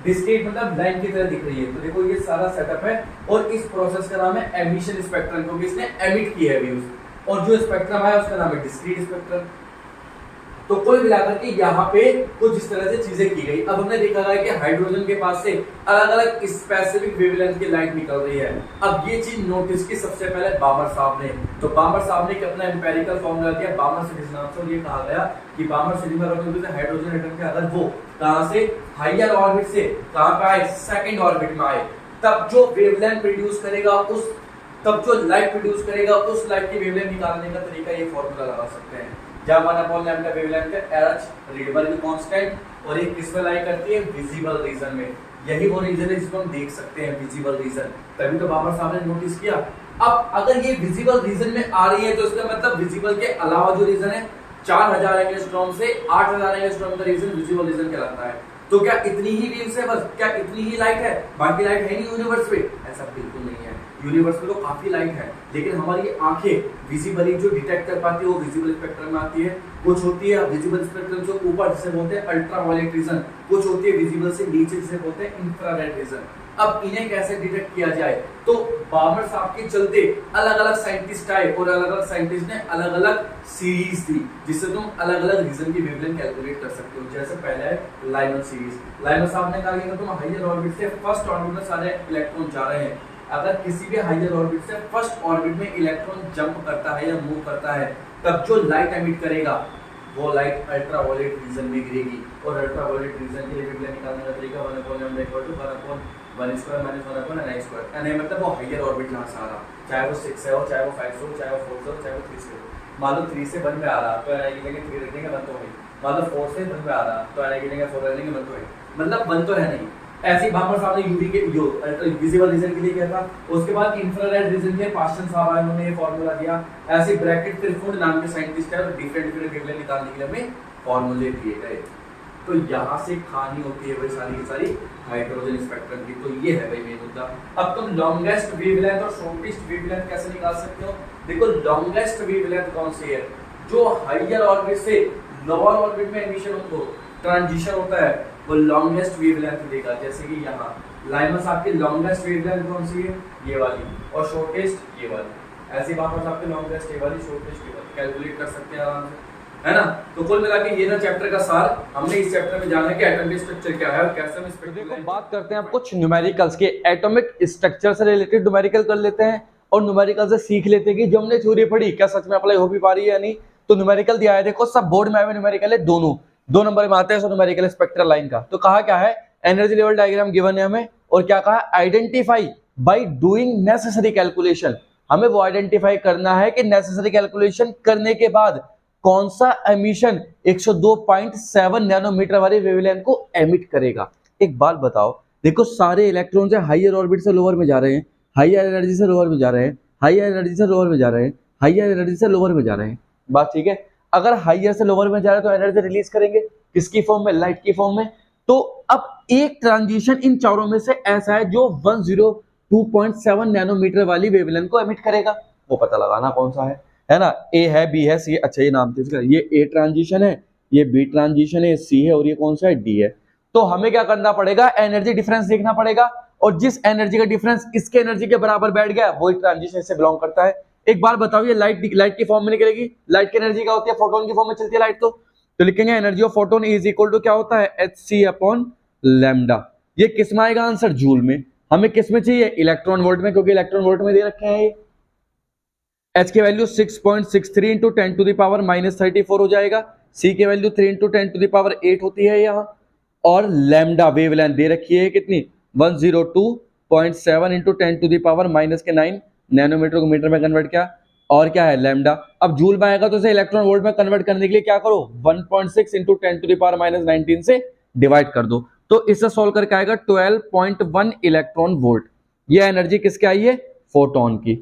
B: डिस्क्रीट मतलब लाइन की तरह दिख रही है। तो देखो ये सारा सेटअप है, और इस प्रोसेस का नाम है एमिशन स्पेक्ट्रम, क्योंकि इसने एमिट की है वेव्स, और जो स्पेक्ट्रम है उसका नाम है डिस्क्रीट स्पेक्ट्रम। तो कुल मिलाकर के यहाँ पे कुछ इस तरह से चीजें की गई। अब हमने देखा है कि हाइड्रोजन के पास से अलग अलग स्पेसिफिक वेवलेंथ की लाइट निकल रही है। अब ये चीज नोटिस की सबसे पहले बामर साहब ने, तो बामर साहब ने अपना एम्पेरिकल फॉर्मूला दिया बामर सीरीज नाम से, और ये कहा गया कि बामर सीरीज में हाइड्रोजन एटम के अगर वो कहां से हायर ऑर्बिट से कहां पे आए, सेकंड ऑर्बिट में आए, तब जो वेवलेंथ प्रोड्यूस करेगा तब जो लाइट प्रोड्यूस करेगा उस लाइट की वेवलेंथ निकालने का तरीका ये फॉर्मूला लगा सकते हैं, जहां 1/λ वेवलेंथ है एच रीडेबल कांस्टेंट, और एक किस में लाई करती है विजिबल रीजन में। यही वो रीजन है जिसको हम देख सकते हैं विजिबल रीजन, तभी तो बामर साहब ने नोटिस किया। अब अगर ये विजिबल रीजन में आ रही है तो इसका मतलब विजिबल के अलावा जो रीजन है 4000 एंगस्ट्रॉम से 8000 एंगस्ट्रॉम का रीजन विजिबल रीजन कहलाता है। तो क्या इतनी ही वेव्स है, बस क्या इतनी ही लाइट है, बाकी लाइट है नहीं यूनिवर्स में? ऐसा बिल्कुल नहीं है। यूनिवर्स में तो काफी लाइट है, लेकिन हमारी आंखें विजिबली जो डिटेक्ट कर पाती है वो विजिबल स्पेक्ट्रम में आती है। कुछ होती है विजिबल स्पेक्ट्रम से ऊपर जिसे बोलते हैं अल्ट्रावायलेट रीजन, कुछ होती है विजिबल से नीचे जिसे बोलते हैं इंफ्रारेड रीजन। अब इन्हें कैसे डिटेक्ट किया जाए, तो बामर साहब के चलते अलग अलग साइंटिस्ट आए, और अलग अलग साइंटिस्ट ने अलग अलग सीरीज दी जिससे तुम अलग अलग रीजन की वेवलेंथ कैलकुलेट कर सकते हो। जैसे पहला है लाइमन सीरीज। लाइमन साहब ने कहा कि तुम हायर ऑर्बिट से फर्स्ट ऑर्बिट में सारे इलेक्ट्रॉन जा रहे हैं, अगर किसी भी हायर ऑर्बिट से फर्स्ट ऑर्बिट में इलेक्ट्रॉन जंप करता है या मूव करता है, तब जो लाइट एमिट करेगा वो लाइट अल्ट्रावायलेट रीजन में गिरेगी, और अल्ट्रावायलेट रीजन के लिए वेवलेंथ निकालने का तरीका 1/1/1/1/2 n मतलब वो हायर ऑर्बिट जहां से आ रहा, चाहे वो 6 हो, चाहे वो 5 हो, चाहे वो 4 हो, चाहे वो 3 हो। मान लो 3 से 1 में आ रहा तो n गिरेंगे 3 रखेंगे 1 तो है। मान लो 4 से 1 में आ रहा तो n गिरेंगे 4 रखेंगे 1 तो है, मतलब 1 तो है नहीं। ऐसे ही बामर साहब ने यूवी के जो विजिबल रीजन के लिए किया था। उसके बाद इंफ्रारेड रीजन के पास्टन साहब आए, उन्होंने ये फार्मूला दिया। ऐसे ब्रैकेट ट्रिफोर्ड नाम के साइंटिस्ट है, डिफरेंट वेवलेंथ निकालने के लिए हमें फार्मूले दिए गए। तो यहाँ से कहानी होती है भाई सारी की सारी हाइड्रोजन स्पेक्ट्रम की। तो ये है भाई मेन मुद्दा। अब तुम लॉन्गेस्ट वेवलेंथ और शॉर्टेस्ट वेवलेंथ कैसे निकाल सकते हो? देखो लॉन्गेस्ट वेवलेंथ कौन सी है? जो हायर ऑर्बिट से लोअर ऑर्बिट में एमिशन हो, ट्रांजिशन होता है, वो लॉन्गेस्ट वेवलेंथ देगा। जैसे कि यहाँ लाइमन साहब की लॉन्गेस्ट वेवलेंथ कौन सी है? ये वाली, और शॉर्टेस्ट ये वाली। ऐसे बामर साहब की लॉन्गेस्ट ये वाली, शॉर्टेस्ट ये वाली, कैलकुलेट कर सकते हैं आराम से, है ना। तो कुल मिला के ये ना चैप्टर का सार। हमने इस चैप्टर में जाना है कि एटॉमिक स्ट्रक्चर क्या है और कैसे हम इसको देखो।
A: बात करते हैं अब कुछ न्यूमेरिकल्स के। एटॉमिक स्ट्रक्चर से रिलेटेड न्यूमेरिकल कर लेते हैं, और न्यूमेरिकल से सीख लेते हैं कि जो हमने थ्योरी पढ़ी क्या सच में अप्लाई हो भी पा रही है या नहीं। तो न्यूमेरिकल दिया है, देखो सब बोर्ड में आए हुए न्यूमेरिकल है, दोनों 2 नंबर में आते हैं। सो न्यूमेरिकल स्पेक्ट्रल लाइन का तो कहा क्या है, एनर्जी लेवल डायग्राम गिवन है हमें, और क्या कहा, identify by doing necessary calculation. हमें वो आइडेंटिफाई करना है कि नेसेसरी कैलकुलेशन करने के बाद कौन सा एमिशन 102.7 नैनोमीटर वाली वेवलेंथ को एमिट करेगा। एक बात बताओ, देखो सारे इलेक्ट्रॉन से हायर ऑर्बिट से लोअर में जा रहे हैं, हायर एनर्जी से लोअर में जा रहे हैं, हायर एनर्जी से लोअर में जा रहे हैं, हायर एनर्जी से लोअर में जा रहे हैं। बात ठीक है। अगर हायर से लोअर में जा रहे हैं तो एनर्जी रिलीज करेंगे किसकी फॉर्म में? लाइट की फॉर्म में। तो अब एक ट्रांजिशन इन चारों में से ऐसा है जो 102.7 नैनोमीटर वाली वेवलेंथ को एमिट करेगा। वो पता लगाना कौन सा है ना। ए है, बी है, सी है। अच्छा ये नाम थे, ये ए ट्रांजिशन है, ये बी ट्रांजिशन है, सी है, और ये कौन सा है, डी है। तो हमें क्या करना पड़ेगा, एनर्जी डिफरेंस देखना पड़ेगा, और जिस एनर्जी का डिफरेंस इसके एनर्जी के बराबर बैठ गया वही ट्रांजिशन से बिलोंग करता है। एक बार बताओ, ये लाइट की फॉर्म में निकलेगी, लाइट की एनर्जी क्या होती है, फोटोन की फॉर्म में चलती है लाइट। तो लिखेंगे energy of photon is equal to क्या होता है, hc अपॉन लैम्डा। ये किस में आएगा आंसर, जूल में। हमें किस में चाहिए, इलेक्ट्रॉन वोल्ट में, क्योंकि इलेक्ट्रॉन वोल्ट में दे रखे हैं। H की value 6.63 into 10 to the power -34 हो जाएगा। C की value 3 into 10 to the power 8 होती है यहाँ। और लैम्डा वेवलेंथ दे रखी है कितनी, 102.7 into 10 to the power -9 nanometre को मीटर में कन्वर्ट किया। और क्या है, लैम्डा। अब जूल में आएगा तो इसे इलेक्ट्रॉन वोल्ट में कन्वर्ट करने के लिए क्या करो, 1.6 इंटू 10 टू द पावर -19 से डिवाइड कर दो। तो इससे सॉल्व करके आएगा 12.1 इलेक्ट्रॉन वोल्ट। ये एनर्जी किसके आई है, फोटोन की।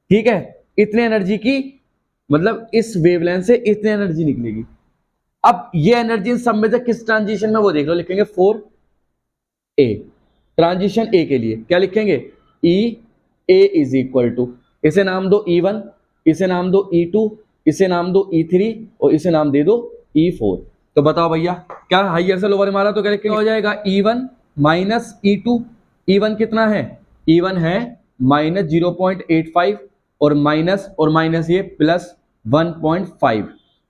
A: ठीक है, इतने एनर्जी की, मतलब इस वेवलेंथ से इतनी एनर्जी निकलेगी। अब ये एनर्जी इन सब में से किस ट्रांजिशन में, वो देख लो। लिखेंगे 4a, ट्रांजिशन ए के लिए क्या लिखेंगे, ई ए इज इक्वल टू, इसे नाम दो E1, इसे नाम दो E2, इसे नाम दो E3, और इसे नाम दे दो E4। तो बताओ भैया, क्या हाइयर से लोअर मारा तो क्या लिखेंगे, हो जाएगा E1 माइनस E2। E1 कितना है, E1 है -0.85 और माइनस ये प्लस 1.5।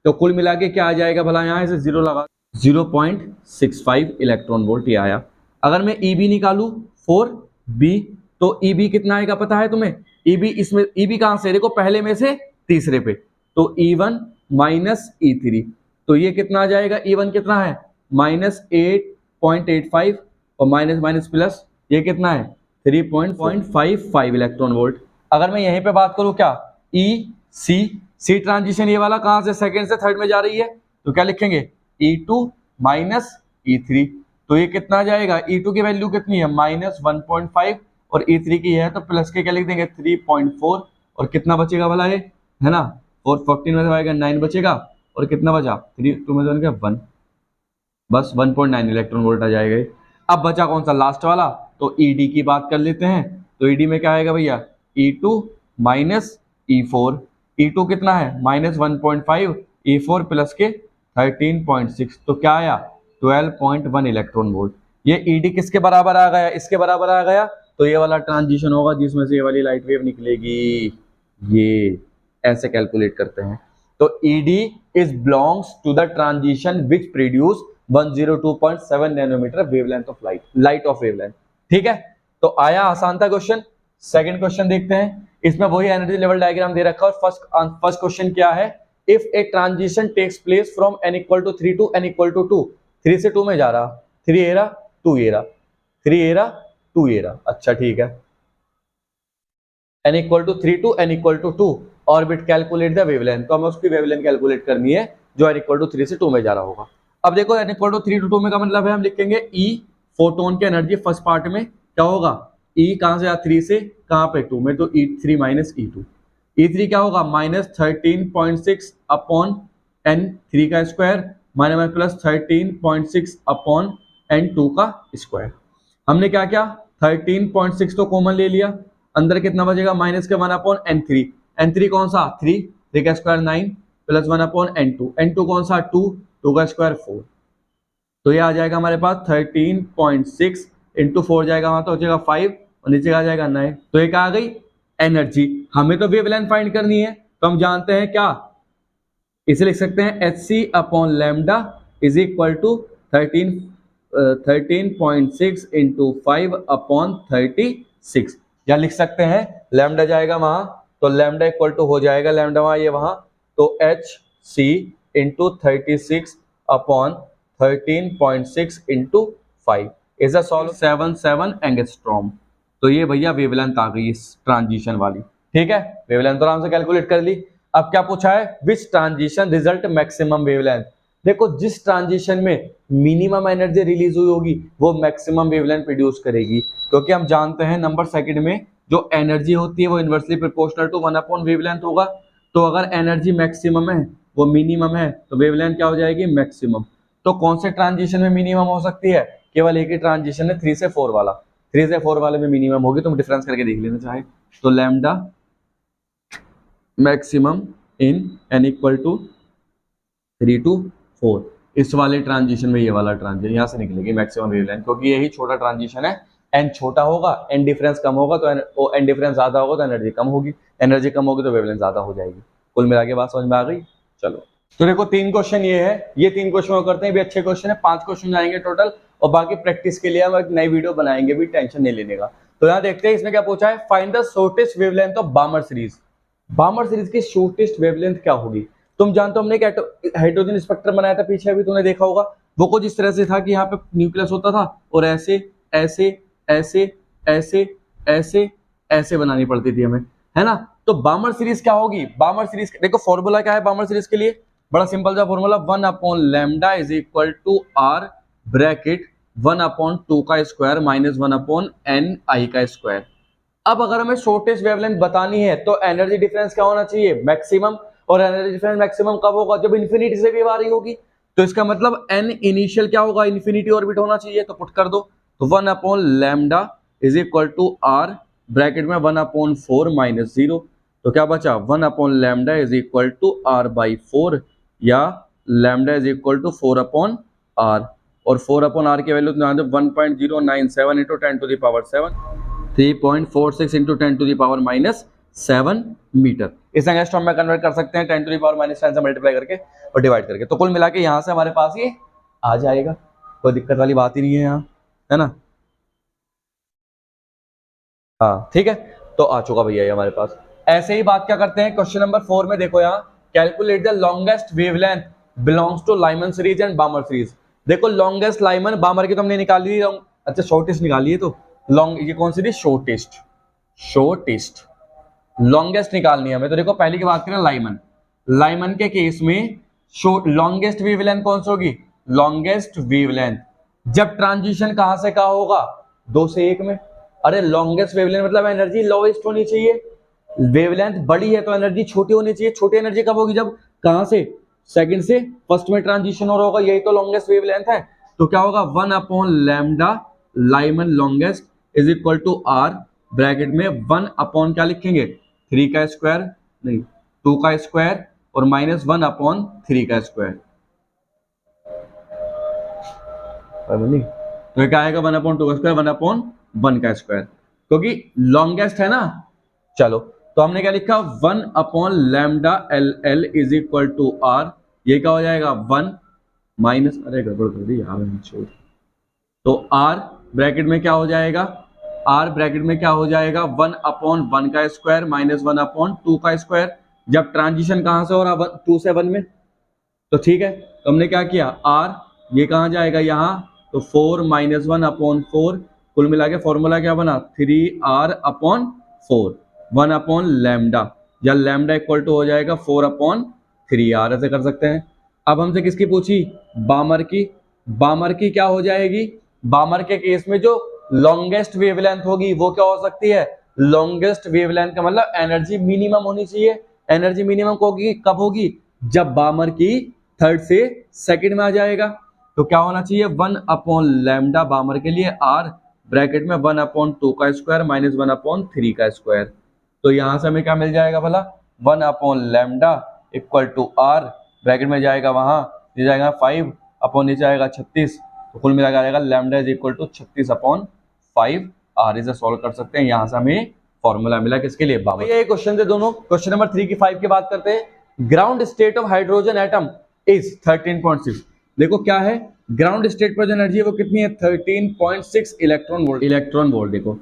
A: तो कुल मिला के क्या आ जाएगा भला, यहां से 0 लगा, 0.65 इलेक्ट्रॉन वोल्ट ये आया। अगर मैं EB निकालू 4B, तो EB कितना आएगा पता है तुम्हें, EB इसमें, EB कहां से, देखो पहले में से तीसरे पे, तो E1 माइनस E3, तो ये कितना आ जाएगा, E1 कितना है -8.85 और माइनस प्लस ये कितना है 3.55 इलेक्ट्रॉन वोल्ट। अगर मैं यहीं पे बात करूं क्या, सी ट्रांजिशन ये वाला कहां से सेकंड से थर्ड में जा रही है, तो क्या लिखेंगे E2 माइनस E3, तो ये कितना आ जाएगा, E2 की वैल्यू कितनी है -1.5 और E3 की है तो प्लस के क्या लिख देंगे 3.4, और कितना बचेगा भला ये, है ना, 414 में से आएगा 9 बचेगा, और कितना बचा 3 2 में से 1, बस 1.9 इलेक्ट्रॉन वोल्ट आ जाएगा। अब बचा कौन सा, लास्ट वाला, तो ED की बात कर लेते हैं। तो ED में क्या आएगा भैया, E2 माइनस E4, E2 कितना है -1.5, E4 प्लस के 13.6, तो क्या आया 12.1 इलेक्ट्रॉन वोल्ट। ये ED किसके बराबर आ गया, इसके बराबर आ गया, तो ये वाला ट्रांजिशन होगा जिसमें से ये वाली लाइट वेव निकलेगी। ये ऐसे कैलकुलेट करते हैं। तो ED is belongs to the transition which produce 102.7 nanometre wavelength of light of wavelength. ठीक है, तो आया आसान था क्वेश्चन। सेकंड क्वेश्चन देखते हैं, इसमें वही एनर्जी लेवल डायग्राम दे रखा है और फर्स्ट क्वेश्चन क्या है, if a transition takes place from n = 3 to n = 2, 3 से 2 में जा रहा, 3 ए रहा 2 ए रहा, 3 ए रहा 2 ए रहा। अच्छा ठीक है, n = 3 to n = 2 orbit calculate the wavelength, तो हमें उसकी वेवलेंथ कैलकुलेट करनी है जो n = 3 से 2 में जा रहा होगा। अब देखो n = 3 to 2 में का मतलब है, हम लिखेंगे E फोटोन की एनर्जी फर्स्ट पार्ट में क्या होगा, E कहां से 3 से कहां पे 2 में, तो E3 माइनस E2, E3 क्या होगा -13.6 अपॉन n3 का square minus plus 13.6 upon n2 का स्क्वायर। हमने क्या किया 13.6 तो कॉमन ले लिया, अंदर कितना बचेगा माइनस के 1 अपॉन n3, n3 कौन सा 3 का square 9 plus 1 upon n2, n2 कौन सा 2 का स्क्वायर 4, तो ये आ जाएगा हमारे पास 13.6 इंटू 4 जाएगा वहां तो हो जाएगा 5 और नीचे आ जाएगा 9। तो एक आ गई एनर्जी। हमें तो वेवलेंथ फाइंड करनी है, तो हम जानते हैं क्या, इसे लिख सकते हैं hc upon lambda is equal to 13.6 into 5 upon 36, या लिख सकते हैं लैम्डा जाएगा वहां तो लैम्डा इक्वल टू हो जाएगा लैम्डा वहां ये वहां, तो hc into 36 upon 13.6 into 5 is a solve 77 angstrom. तो ये भैया वेवलेंथ आ गई इस ट्रांजिशन वाली। ठीक है, वेवलेंथ आराम से कैलकुलेट कर ली। अब क्या पूछा है, विच ट्रांजिशन रिजल्ट मैक्सिमम वेवलेंथ। देखो जिस ट्रांजिशन में मिनिमम एनर्जी रिलीज हुई होगी वो मैक्सिमम वेवलेंथ प्रोड्यूस करेगी, क्योंकि हम जानते हैं नंबर सेकंड में जो एनर्जी होती है वो inversely proportional to 1 upon wavelength होगा। तो अगर एनर्जी मैक्सिमम है वो मिनिमम है तो वेवलेंथ क्या हो जाएगी मैक्सिमम। तो कौन से ट्रांजिशन में मिनिमम हो सकती है, केवल एक ही ट्रांजिशन है 3 से 4 वाला, 3 से 4 वाले में मिनिमम होगी, तुम डिफरेंस करके देख लेना चाहे तो lambda maximum in n equal to 3 to 4। इस वाले ट्रांजिशन में ये वाला ट्रांजिशन यहाँ से निकलेगी मैक्सिमम वेवलेंथ, क्योंकि यही छोटा ट्रांजिशन है। n छोटा होगा, n डिफरेंस कम होगा तो n डिफरेंस ज्यादा होगा तो एनर्जी कम होगी, एनर्जी कम होगी तो वेवलेंथ ज्यादा हो जाएगी। कुल मिला के बात समझ में आ गई। चलो तो देखो 3 क्वेश्चन ये है, ये 3 क्वेश्चन करते हैं, भी अच्छे क्वेश्चन है, 5 क्वेश्चन आएंगे टोटल, और बाकी प्रैक्टिस के लिए हम एक नई वीडियो बनाएंगे, भी टेंशन नहीं लेने का। तो यहाँ देखते हैं इसमें क्या पूछा है, find the shortest wavelength of बामर series. बामर series की शॉर्टेस्ट वेवलेंथ क्या होगी? तुम जानते हो हमने एक हाइड्रोजन स्पेक्ट्रम बनाया था पीछे, अभी तुमने देखा होगा, वो कुछ इस तरह से था कि यहाँ पे न्यूक्लियस होता था और ऐसे ऐसे ऐसे ऐसे ऐसे ऐसे बनानी पड़ती थी हमें, है ना। तो बामर सीरीज क्या होगी? बामर सीरीज देखो फॉर्मूला क्या है बामर सीरीज के लिए, बड़ा सिंपल सा formula, 1/λ is equal to R bracket 1/2 का स्क्वायर माइनस 1/n(i) का स्क्वायर। अब अगर हमें शॉर्टेस्ट वेवलेंथ बतानी है तो एनर्जी डिफरेंस क्या होना चाहिए? मैक्सिमम। और एनर्जी डिफरेंस मैक्सिमम कब होगा? जब इन्फिनिटी से वेव आ रही होगी। तो इसका मतलब n इनिशियल क्या होगा? इन्फिनिटी ऑर्बिट होना चाहिए, तो पुट कर दो। तो 1/λ is equal to R bracket में 1/4 माइनस 0। तो क्या बचा? 1/λ is equal to R by 4, या lambda is equal to 4/r। और 4/r की value 1.097 into 10 to the power 7, 3.46 into 10 to the power minus 7 मीटर। इस एंगस्ट्रॉम में कन्वर्ट कर सकते हैं 10 टू द पावर माइनस 10 से मल्टीप्लाई करके और डिवाइड करके। तो कुल मिला के यहाँ से हमारे पास ये आ जाएगा, कोई दिक्कत वाली बात ही नहीं है यहाँ, है ना। हाँ ठीक है, तो आ चुका भैया ये हमारे पास। ऐसे ही बात क्या करते हैं क्वेश्चन नंबर 4 में, देखो यहाँ, calculate the longest wavelength belongs to Lyman series and Balmer series. देखो लॉन्गेस्ट लाइमन, बामर की तो हमने निकाली ली, अच्छा शॉर्टेस्ट निकाली है, तो लॉन्ग ये कौन सी थी? शॉर्टेस्ट। शॉर्टेस्ट लॉन्गेस्ट निकालनी है हमें। तो देखो पहली की बात करें लाइमन, लाइमन के केस में लॉन्गेस्ट वेवलेंथ कौन सी होगी? लॉन्गेस्ट वेवलेंथ जब ट्रांजिशन कहां से कहां होगा? 2 से 1 में। अरे लॉन्गेस्ट वेवलेंथ मतलब एनर्जी लोएस्ट होनी चाहिए, वेवलेंथ बड़ी है तो एनर्जी छोटी होनी चाहिए। छोटी एनर्जी कब होगी? जब कहां से? सेकंड से फर्स्ट में ट्रांजिशन हो रहा होगा, यही तो लॉन्गेस्ट वेवलेंथ है। तो क्या होगा? 1/λ Lyman longest is equal to R bracket में 1 क्या लिखेंगे? 3 का स्क्वायर, नहीं 2 का स्क्वायर और माइनस 1/3 का स्क्वायर। तो ये क्या आएगा? 1/2 का स्क्वायर 1/1 का स्क्वायर, क्योंकि लॉन्गेस्ट है ना। चलो तो हमने क्या लिखा? 1/λ इज इक्वल टू आर, ये क्या हो जाएगा? 1 माइनस, अरे गड़बड़ कर दी यार, तो आर ब्रैकेट में क्या हो जाएगा? आर ब्रैकेट में क्या हो जाएगा? 1/1 का स्क्वायर माइनस 1/2 का स्क्वायर। जब ट्रांजिशन कहां से हो रहा? 2 से 1 में। तो ठीक है, तो हमने क्या किया? आर ये कहां जाएगा? यहां। तो 4 माइनस 1/4, कुल मिला के फॉर्मूला क्या बना? 3r/4 1/λ, या लैम्डा इक्वल टू हो जाएगा 4/3r। ऐसे कर सकते हैं। अब हमसे किसकी पूछी? बामर की। बामर की क्या हो जाएगी? बामर के केस में जो लॉन्गेस्ट वेवलेंथ होगी वो क्या हो सकती है? लॉन्गेस्ट वेवलेंथ का मतलब एनर्जी मिनिमम होनी चाहिए। एनर्जी मिनिमम होगी कब होगी? जब बामर की थर्ड से सेकंड में आ जाएगा। तो क्या होना चाहिए? 1/λ बामर के लिए, आर ब्रैकेट में 1/2 का स्क्वायर माइनस 1/3 का स्क्वायर। तो यहां से हमें क्या मिल जाएगा भला? 1/λ इक्वल टू आर ब्रैकेट में जाएगा वहां, ये जाएगा 5 अपॉन नीचे आएगा 36। तो कुल मिला जाएगा लैम्डा इज इक्वल टू 36/5 आर। इसे सॉल्व कर सकते हैं। यहां से हमें फॉर्मूला मिला किसके लिए? बामर। ये क्वेश्चन थे दोनों। क्वेश्चन नंबर 3 की 5 की बात करते हैं। Ground state of hydrogen atom is 13.6। देखो क्या है? ग्राउंड स्टेट पर जो एनर्जी है वो कितनी है? 13.6 इलेक्ट्रॉन वोल्ट। Electron volt. देखो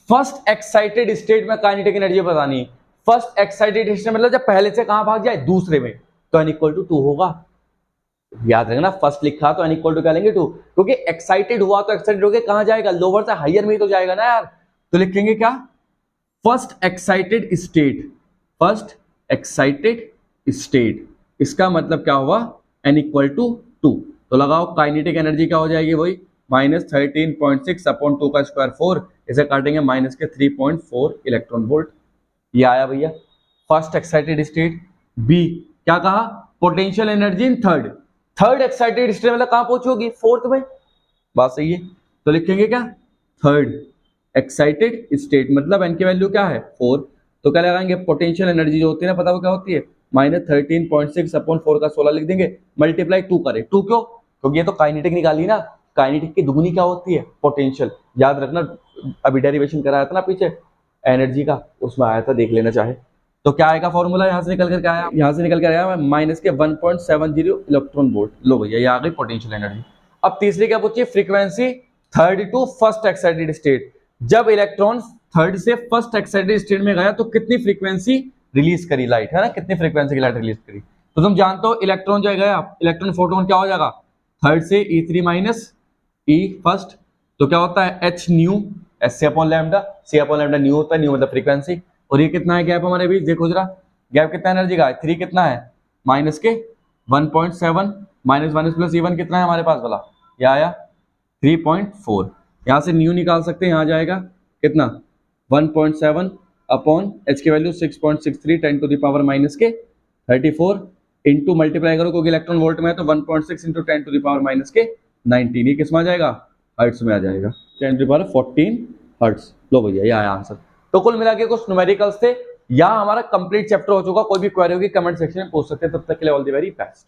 A: फर्स्ट एक्साइटेड स्टेट में काइनेटिक एनर्जी बतानी है। फर्स्ट एक्साइटेड स्टेट मतलब जब पहले से कहां भाग जाए? दूसरे में। तो n इक्वल टू 2 होगा। याद रखना फर्स्ट लिखा तो n इक्वल टू क्या लेंगे? 2, क्योंकि एक्साइटेड हुआ तो एक्साइटेड होके कहां जाएगा? लोअर से हायर में ही तो जाएगा ना यार। तो लिखेंगे क्या? First excited state. First excited state, इसका मतलब क्या हुआ? n equal to 2। तो लगाओ काइनेटिक एनर्जी क्या हो जाएगी? वही माइनस 13.6/2 का स्क्वायर 4, इसे काटेंगे माइनस के 3.4 इलेक्ट्रॉन वोल्ट। ये आया भैया फर्स्ट एक्साइटेड स्टेट। बी क्या कहा? Potential energy in third excited state मतलब कहां पहुंचोगी? फोर्थ में। बात सही है। तो लिखेंगे क्या? थर्ड एक्साइटेड स्टेट मतलब n की वैल्यू क्या है? 4। तो क्या लगाएंगे, पोटेंशियल एनर्जी जो होती है ना, पता वो क्या होती है, -13.6/4 का 16 लिख देंगे, मल्टीप्लाई 2 करें। 2 क्यों, क्योंकि ये तो काइनेटिक निकाली ना, काइनेटिक की दुगुनी क्या होती है, पोटेंशियल। याद रखना, अभी डेरिवेशन कराया था ना पीछे एनर्जी का, उसमें आया था, देख लेना चाहे तो। क्या आएगा फॉर्मूला, यहाँ से निकल कर क्या आया, यहाँ से निकल कर आया -1.70 इलेक्ट्रॉन वोल्ट। लो भैया, ये आ गई पोटेंशियल एनर्जी। अब तीसरी क्या पूछी, frequency third to first excited state. जब इलेक्ट्रॉन थर्ड से फर्स्ट एक्साइटेड स्टेट में गया तो कितनी फ्रीक्वेंसी रिलीज करी लाइट, है ना, कितनी फ्रीक्वेंसी की लाइट रिलीज करी। तो तुम जानते हो इलेक्ट्रॉन जो गया, इलेक्ट्रॉन फोटोन क्या हो जाएगा, थर्ड से E3 माइनस E फर्स्ट, तो क्या होता है H new, S upon lambda, C upon lambda, new होता है, न्यू मतलब फ्रीक्वेंसी। और ये कितना है गैप हमारे बीच, देखो जरा गैप कितना एनर्जी का है, 3 कितना है, माइनस के 1.7, -1 प्लस E1 कितना है हमारे पास वाला, ये आया 3.4। यहाँ से न्यू निकाल सकते हैं, यहाँ जाएगा कितना 1.7 अपॉन H की value 6.63 10 to the power minus के 34 इंटू मल्टीप्लाई करो क्योंकि इलेक्ट्रॉन वोल्ट में है, तो 1.6 into 10 to the power minus के 19। ये किस में आ जाएगा, हर्ट्स में आ जाएगा, 10 टू द पावर 14 हर्ट्स। लो भैया, ये आया आंसर। तो कुल मिला के कुछ न्यूमेरिकल्स थे। यहाँ हमारा कंप्लीट चैप्टर हो चुका। कोई भी क्वेरी होगी कमेंट सेक्शन में पूछ सकते हैं। तब तक के लिए ऑल द वेरी बेस्ट।